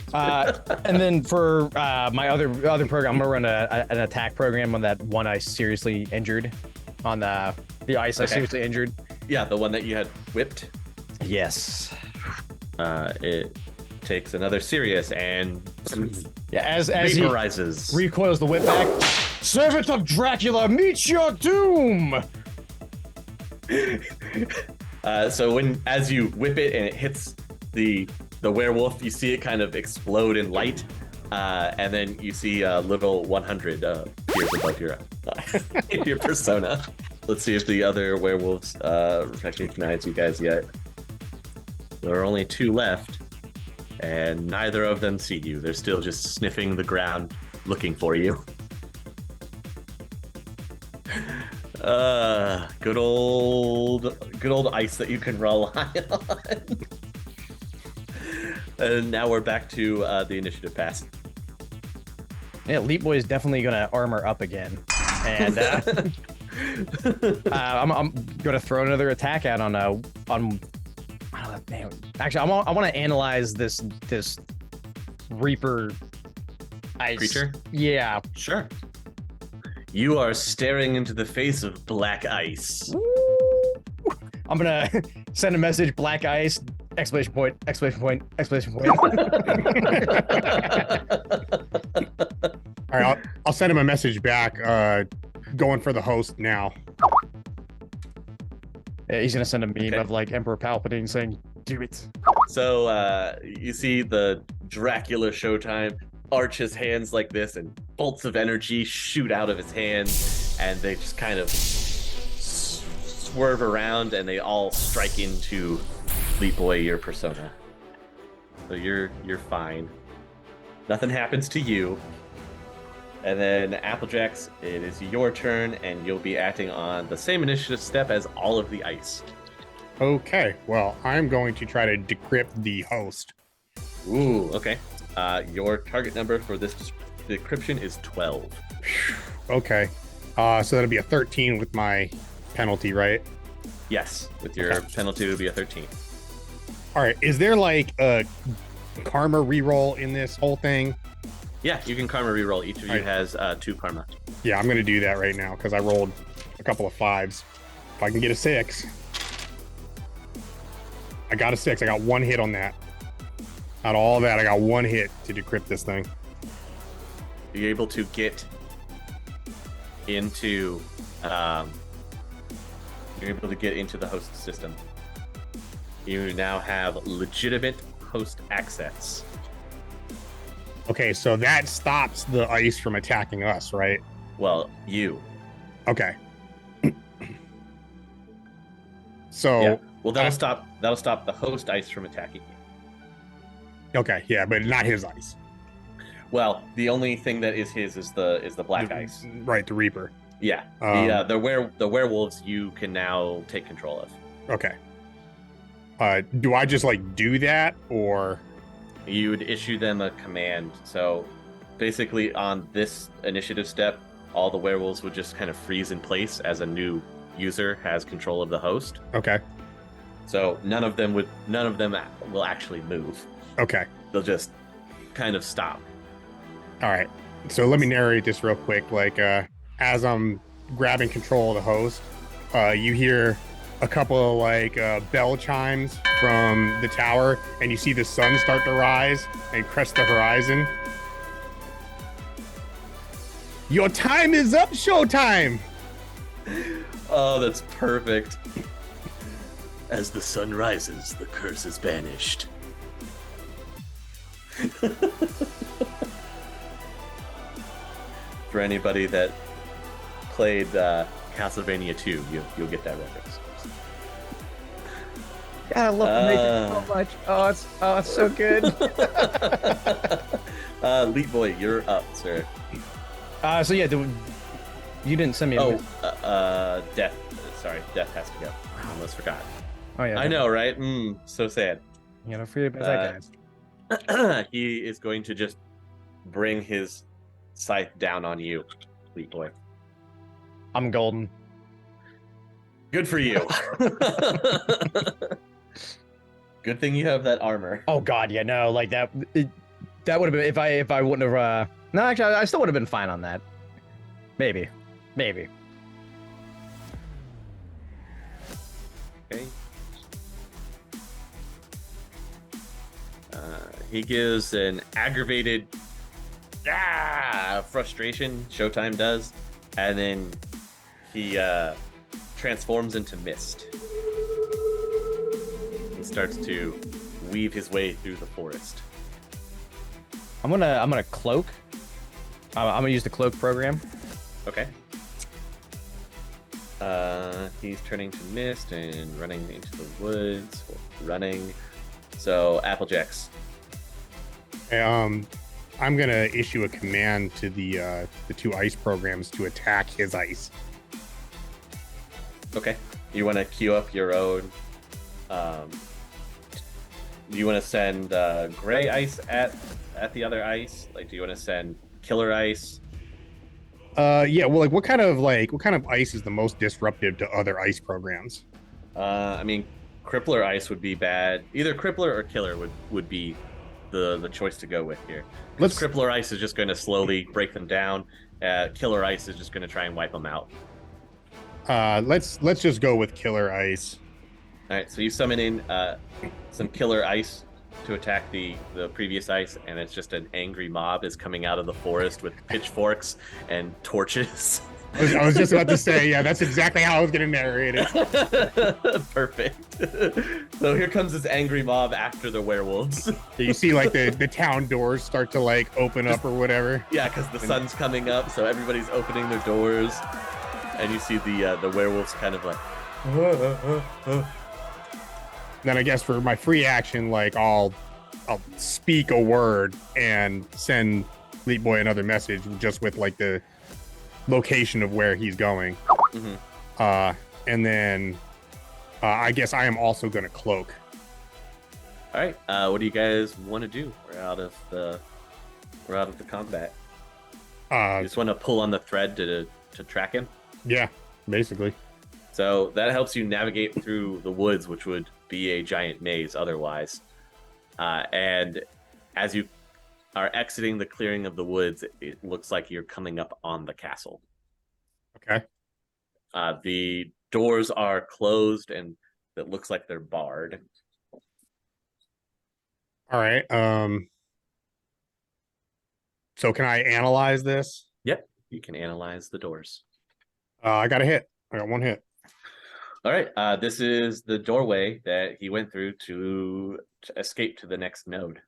And then for my other program, I'm gonna run an attack program on that one I seriously injured, on the ice I Okay. seriously injured. Yeah, the one that you had whipped. Yes. It takes another serious and Yeah. As he vaporizes. recoils the whip back, servant of Dracula, meet your doom. So as you whip it and it hits the werewolf, you see it kind of explode in light, and then you see a little 100 appears above your persona. Let's see if the other werewolves recognize you guys yet. There are only 2 left, and neither of them see you. They're still just sniffing the ground, looking for you. Good old ice that you can rely on. And now we're back to the initiative pass. Yeah, Leap Boy is definitely gonna armor up again, and I'm gonna throw another attack out on I don't know, man. Actually, I want to analyze this Reaper ice Creature? Yeah. Sure. You are staring into the face of black ice. I'm gonna send a message. Black ice! Exclamation point! Exclamation point! Exclamation point! All right. I'll send him a message back. Going for the host now. Yeah, he's gonna send a meme Okay. of like Emperor Palpatine saying, "Do it." So you see the Dracula ShowTime arch his hands like this, and bolts of energy shoot out of his hands, and they just kind of swerve around, and they all strike into Leap Boy, your persona. So you're fine. Nothing happens to you. And then Applejax, it is your turn, and you'll be acting on the same initiative step as all of the ice. Okay. Well, I'm going to try to decrypt the host. Ooh, okay. Your target number for this decryption is 12. Okay. So that'll be a 13 with my penalty, right? Yes, with your Okay. penalty, it would be a 13. All right. Is there like a karma reroll in this whole thing? Yeah, you can karma reroll. Each of you Alright. has 2 karma. Yeah, I'm going to do that right now because I rolled a couple of 5s. If I can get a 6. I got a 6. I got 1 hit on that. Out of all that, I got 1 hit to decrypt this thing. You're able to get into the host system. You now have legitimate host access. Okay, so that stops the ice from attacking us, right? Well, you. Okay. So, Yeah. Well, that'll stop the host ice from attacking you. okay, yeah, but not his ice. Well, the only thing that is his is the black ice. Right, the Reaper. Yeah. The werewolves you can now take control of. Okay. Do I just like do that or You would issue them a command. So basically on this initiative step, all the werewolves would just kind of freeze in place as a new user has control of the host. okay? So none of them will actually move. Okay. They'll just kind of stop. All right. So let me narrate this real quick. Like, as I'm grabbing control of the host, you hear a couple of like bell chimes from the tower, and you see the sun start to rise and crest the horizon. Your time is up, showtime. Oh, that's perfect. As the sun rises, the curse is banished. For anybody that played Castlevania 2, you'll get that reference. God, I love Amaging so much. Oh, it's so good. Leap Boy, you're up, sir. So yeah, you didn't send me. Death. Sorry, Death has to go. I almost forgot. Oh yeah. I know, right? So sad. You know, forget about that, guys. He is going to just bring his scythe down on you, Leap Boy. I'm golden. Good for you. Good thing you have that armor. Oh god, yeah, no, like that. That would have been if I wouldn't have. No, actually, I still would have been fine on that. Maybe. Okay. He gives an aggravated frustration. Showtime does, and then he transforms into mist. He starts to weave his way through the forest. I'm gonna cloak. I'm gonna use the cloak program. Okay. He's turning to mist and running into the woods. Running. So Applejax. I'm gonna issue a command to the two ice programs to attack his ice. Okay. You want to queue up your own. Do you want to send gray ice at the other ice? Like, do you want to send killer ice? Yeah. Well, what kind of ice is the most disruptive to other ice programs? I mean, crippler ice would be bad. Either crippler or killer would be the choice to go with here. Crippler ice is just going to slowly break them down. Killer ice is just going to try and wipe them out. Let's just go with killer ice. All right, so you summon in some killer ice to attack the previous ice, and it's just an angry mob is coming out of the forest with pitchforks and torches. I was just about to say, yeah, that's exactly how I was going to narrate it. Perfect. So here comes this angry mob after the werewolves. You see, like the town doors start to like open up or whatever. Yeah, because the sun's coming up, so everybody's opening their doors, and you see the werewolves kind of like. Then I guess for my free action, like I'll speak a word and send Leap Boy another message just with like the location of where he's going. Mm-hmm. And then I guess I am also going to cloak. All right. What do you guys want to do? We're out of the combat. You just want to pull on the thread to track him. Yeah, basically. So that helps you navigate through the woods, which would be a giant maze otherwise. And as you are exiting the clearing of the woods, it looks like you're coming up on the castle. Okay. The doors are closed, and it looks like they're barred. All right. So can I analyze this? Yep, you can analyze the doors. I got a hit. I got one hit. All right. This is the doorway that he went through to escape to the next node.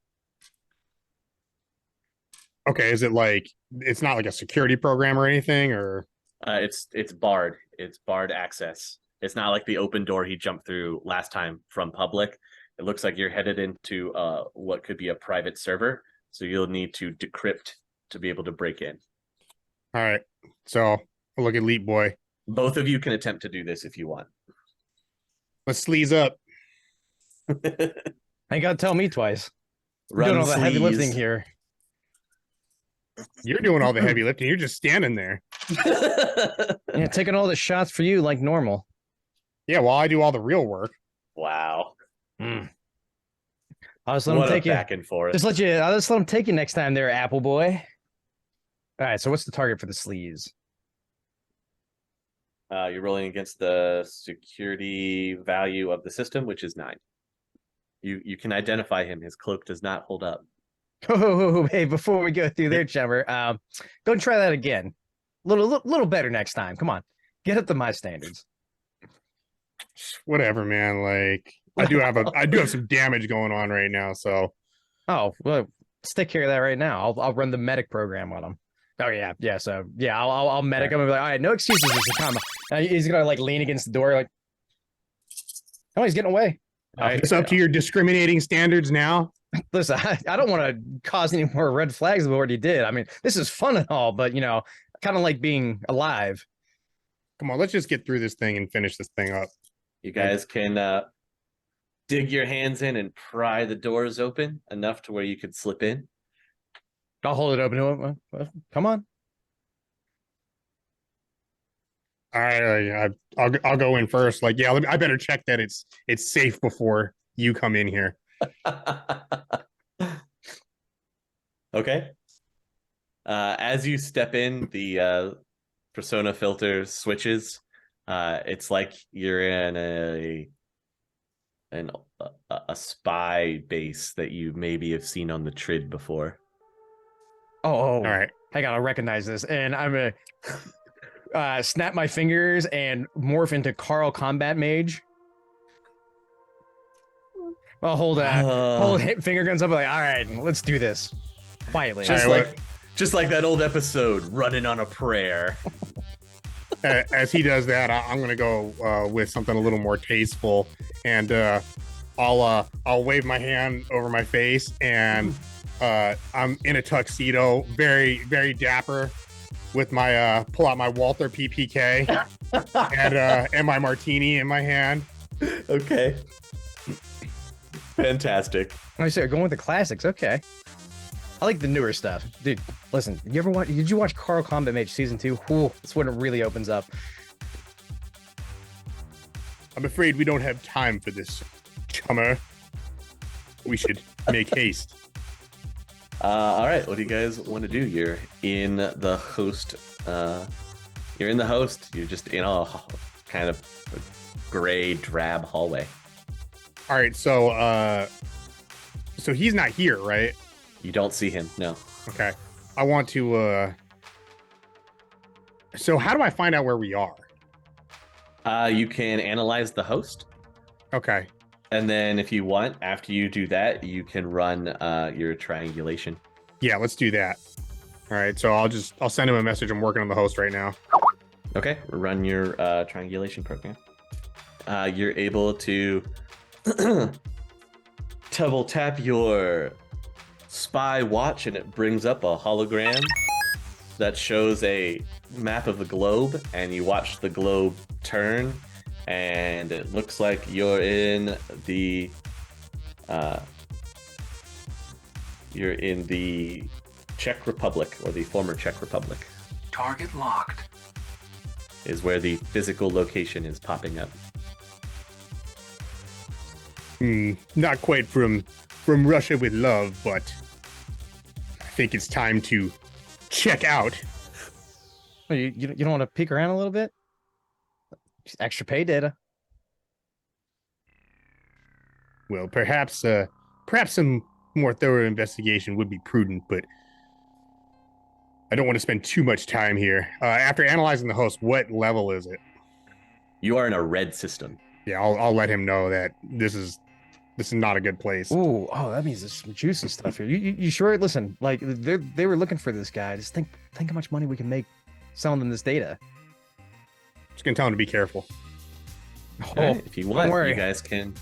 Okay. Is it like it's not like a security program or anything, or? It's barred. It's barred access. It's not like the open door he jumped through last time from public. It looks like you're headed into what could be a private server. So you'll need to decrypt to be able to break in. All right. So I'll look at Leap Boy. Both of you can attempt to do this if you want. Let's sleaze up. Ain't gotta tell me twice. Run Doing all the heavy sleaze. lifting here. You're doing all the heavy lifting. You're just standing there. Yeah, taking all the shots for you like normal. Yeah, well, I do all the real work. Wow. I'll just let him What a take you. back and forth. I'll just let him take you next time there, Apple Boy. All right, so what's the target for the sleaze? You're rolling against the security value of the system, which is 9. You can identify him. His cloak does not hold up. Oh, hey, before we go through there, Trevor, go and try that again. Little better next time. Come on, get up to my standards. Whatever, man. Like I do have some damage going on right now, so. Oh well, let's take care of that right now. I'll run the medic program on him. Oh yeah. So yeah, I'll medic him and be like, all right, no excuses, Mr. Kama. He's gonna like lean against the door, like, oh, he's getting away. It's up to your discriminating standards now. Listen, I don't want to cause any more red flags than we already did. I mean, this is fun and all, but kind of like being alive. Come on, let's just get through this thing and finish this thing up. You guys can dig your hands in and pry the doors open enough to where you could slip in. I'll hold it open to him. Come on. All right, I'll go in first. Like, yeah, I better check that it's safe before you come in here. Okay. As you step in, the persona filter switches. It's like you're in a spy base that you maybe have seen on the Trid before. Oh, all right. Hang on, I recognize this, and I'm gonna snap my fingers and morph into Carl Combat Mage. I'll hold finger guns up, like, all right, let's do this quietly. Just like that old episode, Running on a Prayer. As he does that, I'm gonna go with something a little more tasteful, and I'll wave my hand over my face, and I'm in a tuxedo, very very dapper, with my pull out my Walther PPK and my martini in my hand. Okay. Fantastic. I say going with the classics. Okay. I like the newer stuff. Dude, listen, did you watch Carl Combat Mage season 2? Ooh, that's when it really opens up. I'm afraid we don't have time for this, chummer. We should make haste. All right, what do you guys want to do? You're in the host. You're just in a kind of gray, drab hallway. All right, so he's not here, right? You don't see him, no. Okay. I want to so how do I find out where we are? You can analyze the host. Okay. And then if you want, after you do that, you can run your triangulation. Yeah, let's do that. All right, so I'll send him a message. I'm working on the host right now. Okay, run your triangulation program. You're able to double tap your spy watch, and it brings up a hologram that shows a map of the globe, and you watch the globe turn, and it looks like you're in the Czech Republic, or the former Czech Republic. Target locked. Is where the physical location is popping up. Not quite from Russia with love, but I think it's time to check out. You don't want to peek around a little bit? Just extra pay data. Well, perhaps some more thorough investigation would be prudent, but I don't want to spend too much time here. After analyzing the host, what level is it? You are in a red system. Yeah, I'll let him know that this is not a good place. Ooh, that means there's some juicy stuff here. You sure? Listen, like they were looking for this guy. Just think how much money we can make selling them this data. Just gonna tell him to be careful. Right, if you want, worry. you guys can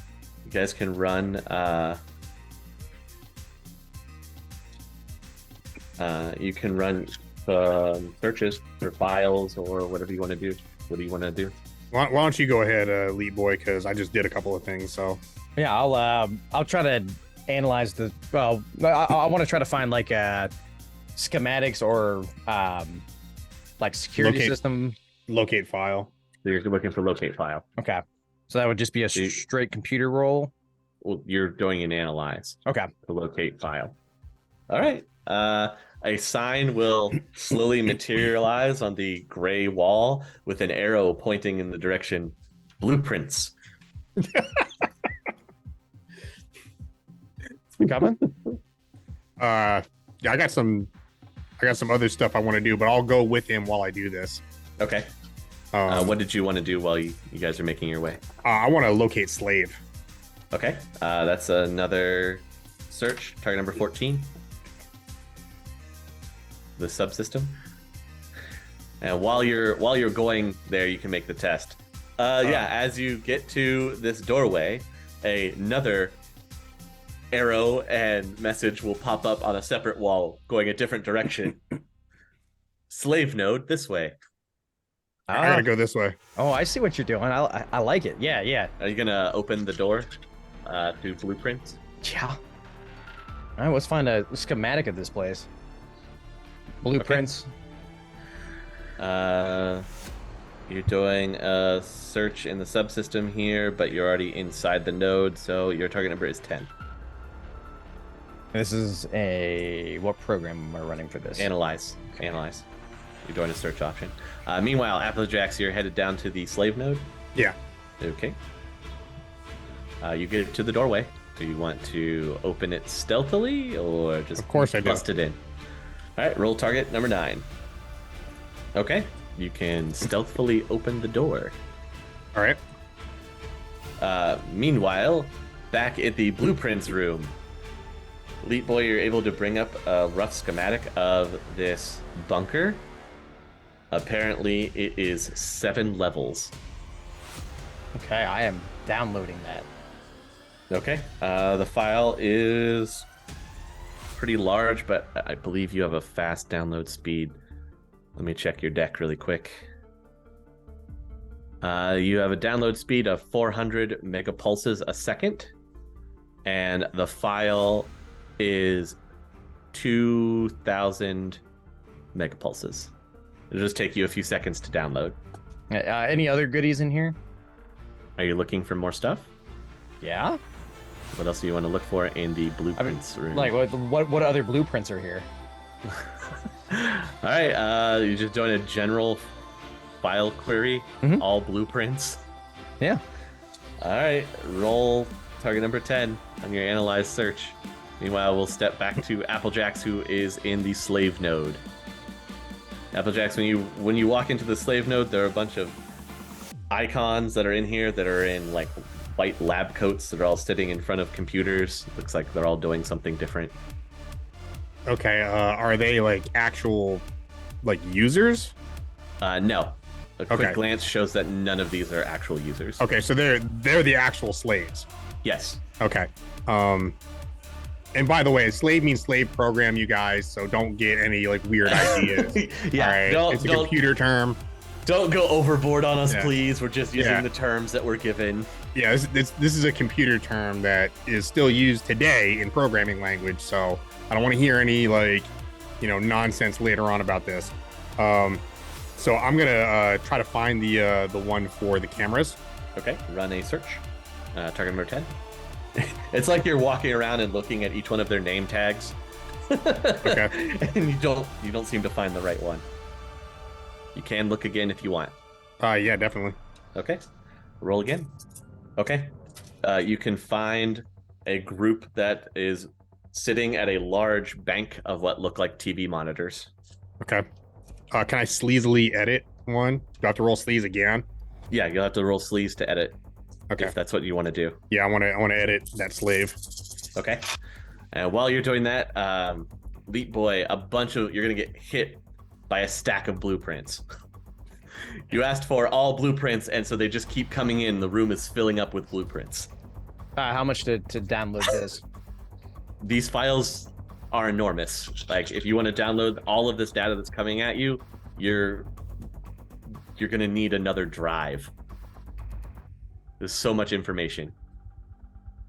run you can run searches for files or whatever you want to do. What do you want to do? Why don't you go ahead, Elite Boy, because I just did a couple of things. So Yeah, I'll try to analyze the. Well, I want to try to find like schematics or like security system. Locate file. So you're looking for locate file. Okay, So that would just be a You- straight computer roll. Well, you're doing an analyze Okay. to locate file. All right. A sign will slowly materialize on the gray wall with an arrow pointing in the direction blueprints. Coming? Yeah, I got some other stuff I want to do, but I'll go with him while I do this. Okay. What did you want to do while you guys are making your way? I want to locate Slave. Okay. That's another search. Target number 14. The subsystem. And while you're going there, you can make the test. Yeah, as you get to this doorway, another arrow and message will pop up on a separate wall going a different direction. Slave node this way. I gotta go this way. Oh, I see what you're doing. I like it. Yeah, yeah. Are you gonna open the door to blueprints? Yeah. All right, let's find a schematic of this place. Blueprints. You're doing a search in the subsystem here, but you're already inside the node, so your target number is 10. This is what program am I running for this? Analyze. Analyze. You're doing a search option. Meanwhile, Applejax, you're headed down to the slave node. Yeah. Okay. You get to the doorway. Do you want to open it stealthily or just Of course I do. bust it in? All right, roll target number 9. Okay, you can stealthily open the door. All right. Meanwhile, back at the blueprints room, Elite Boy, you're able to bring up a rough schematic of this bunker. Apparently, it is 7 levels. Okay, I am downloading that. Okay. The file is pretty large, but I believe you have a fast download speed. Let me check your deck really quick. You have a download speed of 400 megapulses a second, and the file is 2,000 megapulses. It'll just take you a few seconds to download. Any other goodies in here? Are you looking for more stuff? Yeah. What else do you want to look for in the blueprints room? Like what other blueprints are here? All right, you just doing a general file query, all blueprints. Yeah. All right, roll target number 10 on your analyze search. Meanwhile, we'll step back to Applejax, who is in the slave node. Applejax, when you walk into the slave node, there are a bunch of icons that are in here that are in like white lab coats that are all sitting in front of computers. Looks like they're all doing something different. Okay. Are they like actual like users? No. A quick Okay. glance shows that none of these are actual users. Okay, so they're the actual slaves. Yes. Okay. And by the way, slave means slave program, you guys. So don't get any like weird ideas. Yeah. All right? It's a computer term. Don't go overboard on us, Yeah. please. We're just using Yeah. the terms that we're given. Yeah, this is a computer term that is still used today in programming language. So I don't want to hear any like, nonsense later on about this. So I'm gonna try to find the one for the cameras. Okay. Run a search. Target number 10. It's like you're walking around and looking at each one of their name tags. Okay. And you don't seem to find the right one. You can look again if you want. Yeah, definitely. Okay. Roll again. Okay. You can find a group that is sitting at a large bank of what look like TV monitors. Okay. Can I sleazily edit one? Do I have to roll sleaze again? Yeah, you'll have to roll sleeves to edit Okay. if that's what you want to do. Yeah, I want to edit that slave. Okay. And while you're doing that, Leap Boy, you're gonna get hit by a stack of blueprints. You asked for all blueprints, and so they just keep coming in. The room is filling up with blueprints. How much to download this? These files are enormous. Like, if you want to download all of this data that's coming at you, you're gonna need another drive. There's so much information.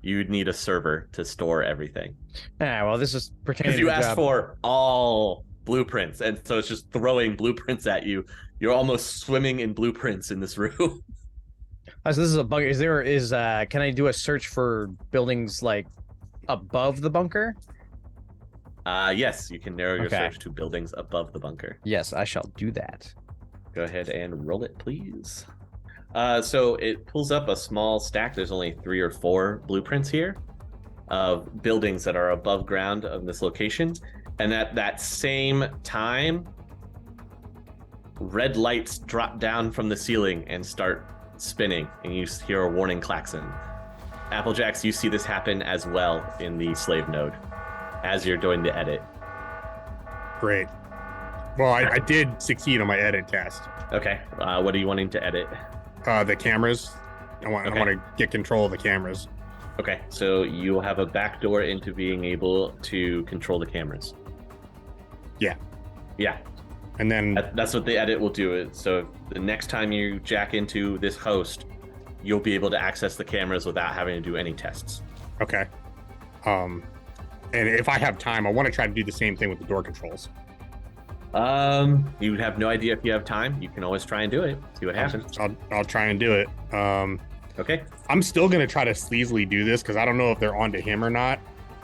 You'd need a server to store everything. Well, this is pertaining If to you the asked job. for all blueprints, and so it's just throwing blueprints at you, you're almost swimming in blueprints in this room. So this is a bunker. Can I do a search for buildings like above the bunker? Yes, you can narrow your Okay. search to buildings above the bunker. Yes, I shall do that. Go ahead and roll it, please. So it pulls up a small stack. There's only 3 or 4 blueprints here of buildings that are above ground of this location. And at that same time, red lights drop down from the ceiling and start spinning, and you hear a warning klaxon. Applejax, you see this happen as well in the slave node as you're doing the edit. Great. Well, I did succeed on my edit test. Okay, what are you wanting to edit? The cameras. I want to get control of the cameras. Okay, so you'll have a backdoor into being able to control the cameras. Yeah. Yeah, And then that's what the edit will do. So the next time you jack into this host, you'll be able to access the cameras without having to do any tests. okay. And if I have time, I want to try to do the same thing with the door controls. You have no idea if you have time. You can always try and do it. See what happens. I'll try and do it. Okay. I'm still gonna try to sleazily do this because I don't know if they're onto him or not.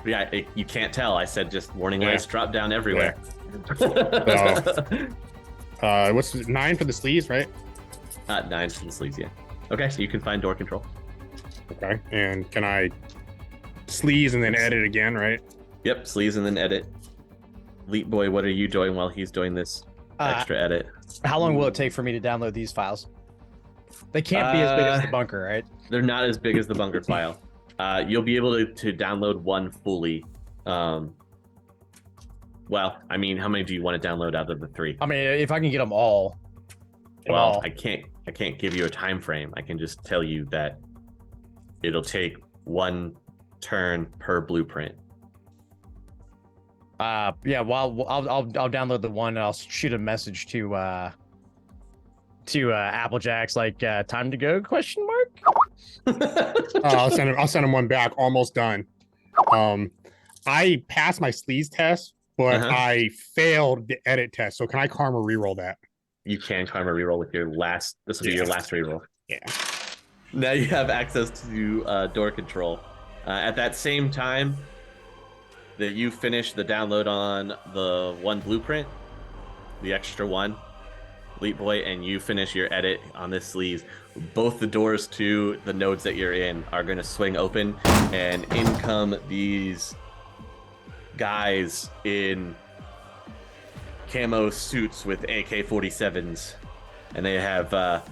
Yeah, you can't tell. I said just warning lights drop down everywhere. What's 9 for the sleeves, right? 9 for the sleeves, yeah. Okay, so you can find door control. Okay. And can I sleaze and then edit again, right? Yep, sleeves and then edit. Leap Boy, what are you doing while he's doing this extra edit? How long will it take for me to download these files? They can't be as big as the bunker, right? They're not as big as the bunker file. You'll be able to download one fully. Well, I mean, how many do you want to download out of the 3? I mean, if I can get them all. Well, I can't give you a time frame. I can just tell you that it'll take 1 turn per blueprint. Yeah. Well, I'll download the one and I'll shoot a message to Applejax like time to go ? I'll send him one back. Almost done. I passed my sleaze test, but I failed the edit test. So can I karma reroll that? You can karma reroll with your last. This will be your last reroll. Yeah. Now you have access to door control. At that same time that you finish the download on the 1 blueprint, the extra one, Leap Boy, and you finish your edit on this sleeve, both the doors to the nodes that you're in are going to swing open, and in come these guys in camo suits with AK-47s, and they have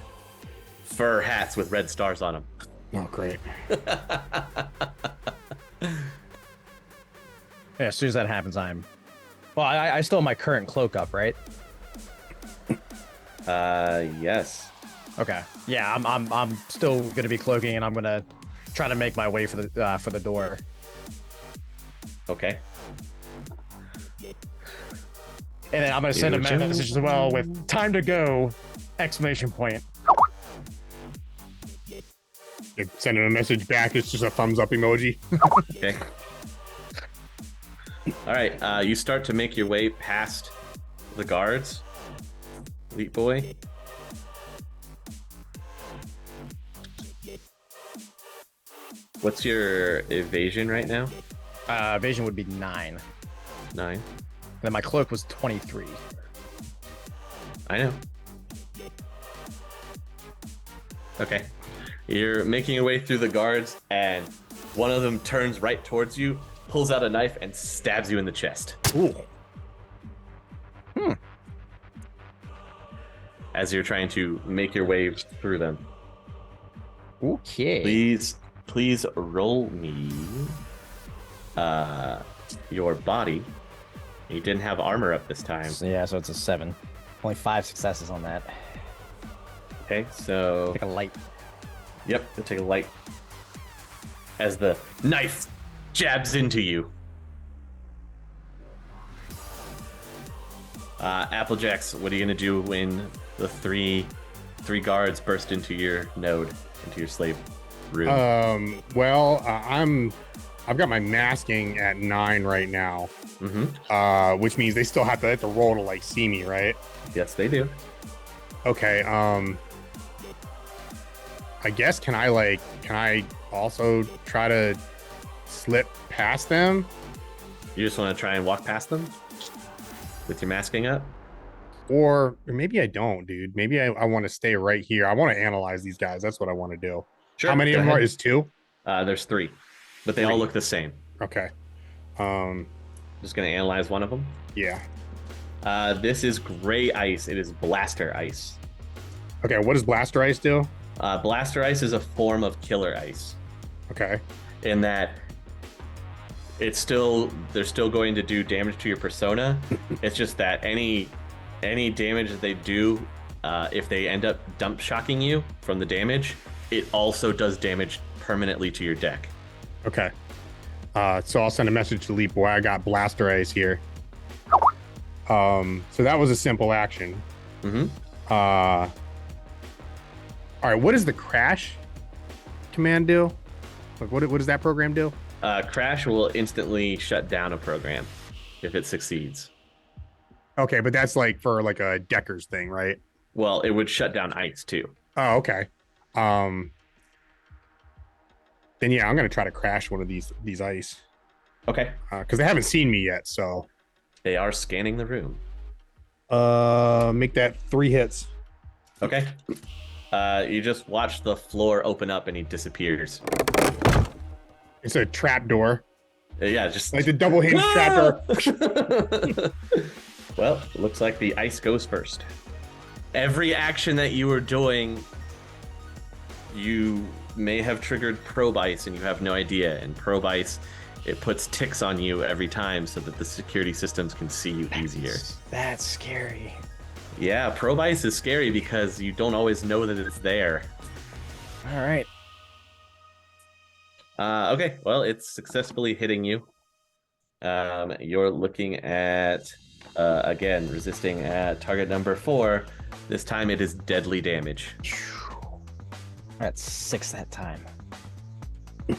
fur hats with red stars on them. Oh, great. Yeah, as soon as that happens, I still have my current cloak up, right? Yes. Okay. Yeah, I'm still gonna be cloaking, and I'm gonna try to make my way for the door. Okay. And then I'm gonna send a message as well with time to go! ! Sending a message back. It's just a thumbs up emoji. Okay. All right. You start to make your way past the guards, Leap Boy. What's your evasion right now? Evasion would be 9. 9. And then my cloak was 23. I know. Okay. You're making your way through the guards, and one of them turns right towards you, pulls out a knife, and stabs you in the chest. Ooh. As you're trying to make your way through them. Okay. Please roll me your body. You didn't have armor up this time. Yeah, so it's a 7. Only 5 successes on that. Okay, so Take a light. yep, you'll take a light as the knife jabs into you. Applejax, what are you gonna do when the three guards burst into your node, into your slave room? Well, I've got my masking at 9 right now. Which means they still have to roll to like see me, right? Yes, they do. Okay. I guess can I also try to slip past them? You just want to try and walk past them with your masking up? Or maybe I don't, dude. Maybe I want to stay right here. I want to analyze these guys. That's what I want to do. Sure. How many go of them ahead. are? Is 2? There's 3, but they all Three. look the same. Okay. Just gonna analyze one of them. Yeah. This is gray ice. It is blaster ice. Okay, what does blaster ice do? Blaster ice is a form of killer ice. Okay. In that they're still going to do damage to your persona. It's just that any damage that they do, if they end up dump shocking you from the damage, it also does damage permanently to your deck. Okay. So I'll send a message to Leap Boy. I got blaster ice here. So that was a simple action. All right, what does the crash command do? Like, what does that program do? Crash will instantly shut down a program if it succeeds. Okay, but that's like for like a Decker's thing, right? Well, it would shut down ice too. Oh, okay. Then yeah, I'm gonna try to crash one of these ice. Okay. Because they haven't seen me yet, so. They are scanning the room. Make that 3 hits. Okay. You just watch the floor open up and he disappears. It's a trap door. Yeah, just Like the double hinge trap door. Well, it looks like the ice goes first. Every action that you were doing, you may have triggered probe ice and you have no idea. And probe ice, it puts ticks on you every time so that the security systems can see you easier. That's scary. Yeah, probe ice is scary because you don't always know that it's there. All right. Okay, well, it's successfully hitting you. You're looking at, again, resisting at target number 4. This time it is deadly damage. That's 6 that time.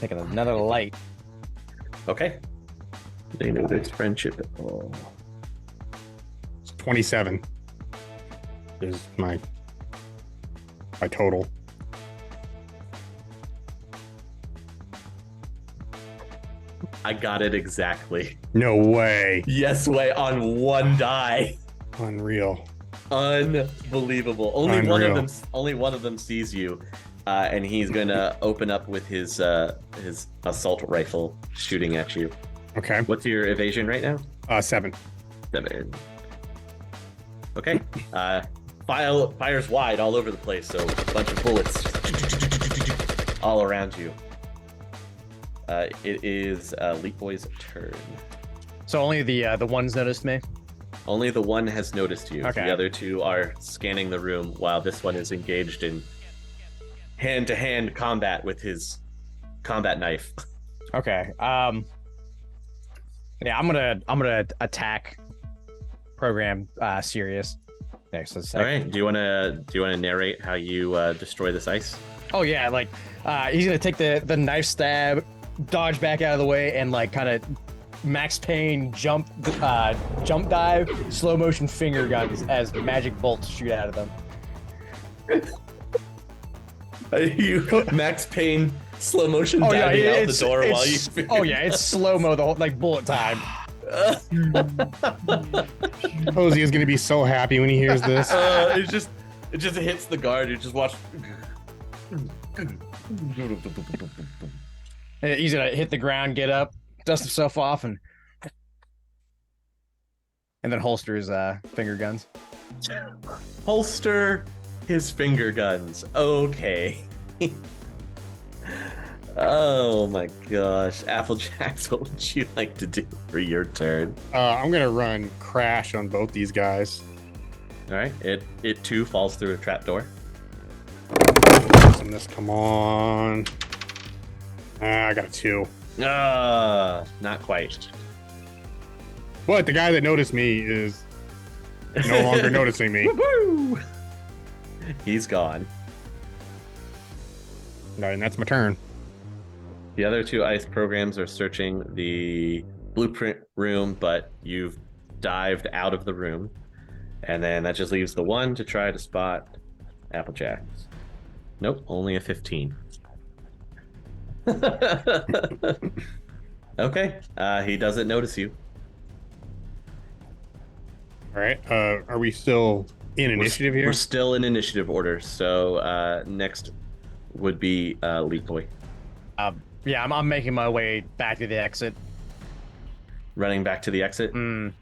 Taking another light. Okay. They know there's friendship. Oh. It's 27 is my total. I got it exactly. No way. Yes way on 1 die. Unreal. Unbelievable. Only one of them sees you. And he's gonna open up with his assault rifle shooting at you. Okay. What's your evasion right now? 7. 7. Okay. Fires wide all over the place, so a bunch of bullets all around you. It is Leap Boy's turn. So only the ones noticed me? Only the one has noticed you. Okay. The other 2 are scanning the room while this one is engaged in hand-to-hand combat with his combat knife. Okay. Yeah, I'm gonna attack program Sirius next. All right. Do you wanna narrate how you destroy this ice? Oh yeah, like he's gonna take the knife stab, dodge back out of the way, and like kind of Max Payne jump dive, slow motion finger guns as magic bolts shoot out of them. You Max Payne slow motion diving out the door while you. Oh yeah, it's slow mo the whole like bullet time. Cozy is gonna be so happy when he hears this. It just hits the guard. You just watch. He's gonna hit the ground, get up, dust himself off, and then holster his finger guns. Holster his finger guns. Okay. Oh my gosh. Applejax, what would you like to do for your turn? I'm gonna run crash on both these guys. All right. It too falls through a trapdoor. And this, come on. I got a 2. Not quite. But the guy that noticed me is no longer noticing me. Woo! He's gone. And that's my turn. The other 2 ice programs are searching the blueprint room, but you've dived out of the room. And then that just leaves the one to try to spot Applejax. Nope, only a 15. Okay, he doesn't notice you. All right. Are we still in initiative We're here? still in initiative order, so next would be Leap Boy. Yeah, I'm making my way back to the exit. Running back to the exit. I'm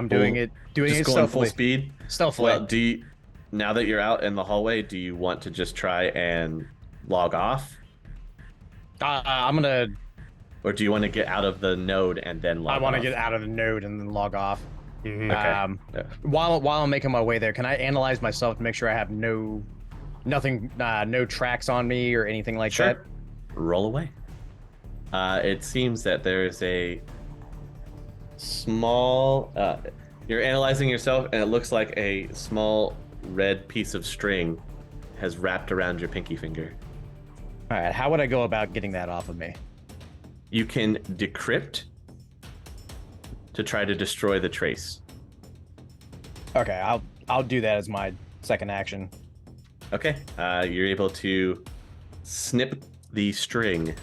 doing it Just it going full stealthily. speed. Stealthily. Well, now that you're out in the hallway, do you want to just try and log off, I'm gonna. or do you want to get out of the node and then log off? I want to get out of the node and then log off. Mhm. Okay. Yeah. While I'm making my way there, can I analyze myself to make sure I have no tracks on me or anything like that? Sure. Roll away. It seems that there's a small. You're analyzing yourself, and it looks like a small red piece of string has wrapped around your pinky finger. All right, how would I go about getting that off of me? You can decrypt to try to destroy the trace. Okay, I'll do that as my second action. Okay. You're able to snip the string.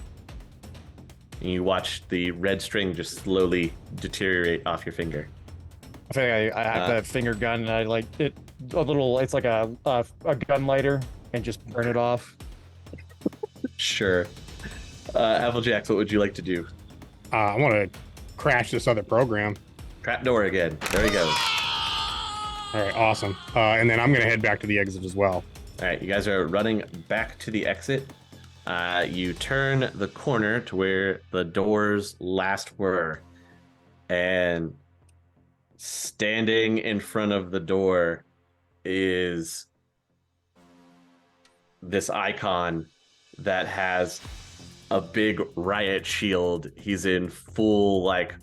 And you watch the red string just slowly deteriorate off your finger. I think I have the finger gun and I like it a little. It's like a gun lighter and just burn it off. Sure. Applejax, what would you like to do? I want to crash this other program. Trapdoor again. There we go. All right, awesome. And then I'm going to head back to the exit as well. All right, you guys are running back to the exit. You turn the corner to where the doors last were, and standing in front of the door is this icon that has a big riot shield. He's in full like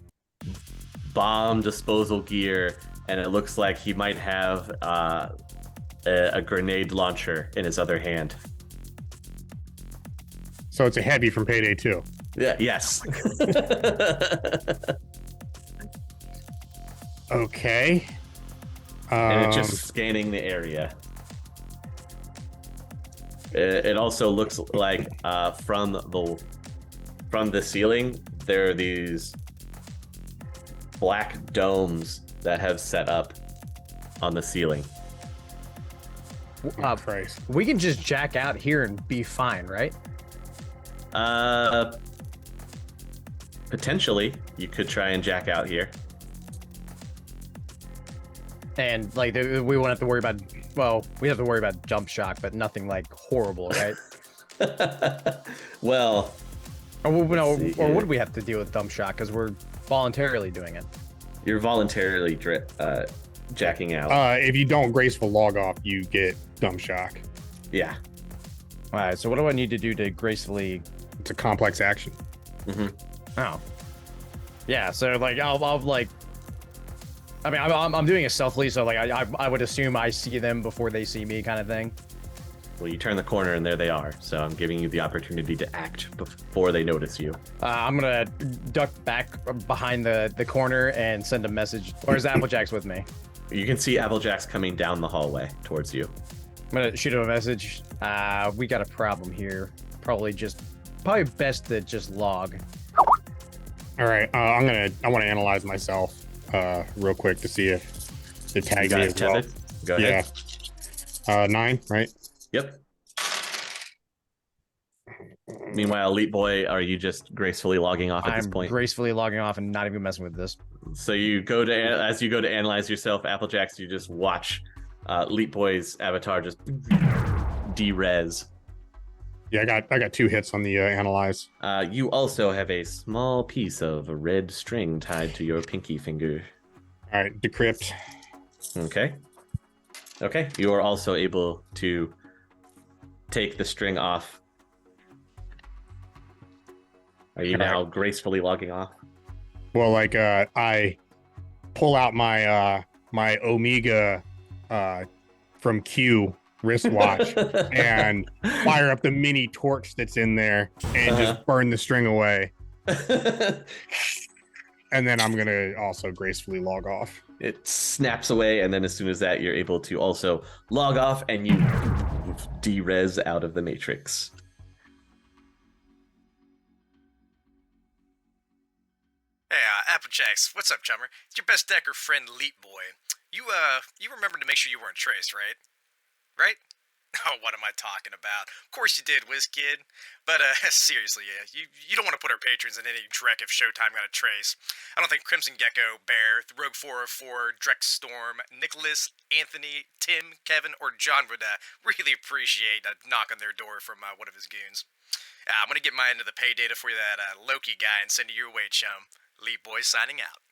bomb disposal gear, and it looks like he might have a grenade launcher in his other hand. So it's a heavy from Payday 2. Yeah. Yes. Okay. And it's just scanning the area. It also looks like from the ceiling there are these black domes that have set up on the ceiling. Christ. We can just jack out here and be fine, right? Potentially, you could try and jack out here. And like we won't have to worry about. Well, we have to worry about jump shock, but nothing like horrible, right? Well, or see or here. would we have to deal with jump shock because we're voluntarily doing it? you're voluntarily jacking out. If you don't graceful log off, you get dumb shock. Yeah. All right. So what do I need to do to gracefully? It's a complex action. Mm-hmm. Oh. Yeah. So like I'll like. I mean, I'm doing it stealthily, so like I would assume I see them before they see me, kind of thing. Well, you turn the corner and there they are. So I'm giving you the opportunity to act before they notice you. I'm gonna duck back behind the corner and send a message. Or is Applejax with me? You can see Applejax coming down the hallway towards you. I'm gonna shoot him a message. We got a problem here. Probably best to just log. All right, I want to analyze myself real quick to see if the tag You guys as well. tethered? Go ahead. Yeah. 9, right? Yep. Meanwhile, Elite Boy, are you just gracefully logging off at this I'm point? gracefully logging off and not even messing with this. So you go to as you go to analyze yourself, Applejax, you just watch Elite Boy's avatar just derez. Yeah, I got 2 hits on the analyze. You also have a small piece of a red string tied to your pinky finger. All right, decrypt. Okay. Okay. You are also able to take the string off. Are you now gracefully logging off? Well, like I pull out my my Omega from Q wristwatch and fire up the mini torch that's in there and just burn the string away. And then I'm gonna also gracefully log off. It snaps away, and then as soon as that, you're able to also log off, and you de-res out of the matrix. Hey, Applejax, what's up, chummer? It's your best decker friend, Leap Boy. You remembered to make sure you weren't traced, right? Right? Oh, what am I talking about? Of course you did, WizKid. But, seriously, yeah, you don't want to put our patrons in any dreck if Showtime got a trace. I don't think Crimson Gecko, Bear, Rogue 404, Drekstorm, Nicholas, Anthony, Tim, Kevin, or John would really appreciate a knock on their door from one of his goons. I'm gonna get my end of the pay data for that Loki guy and send it your way, chum. Leap Boy signing out.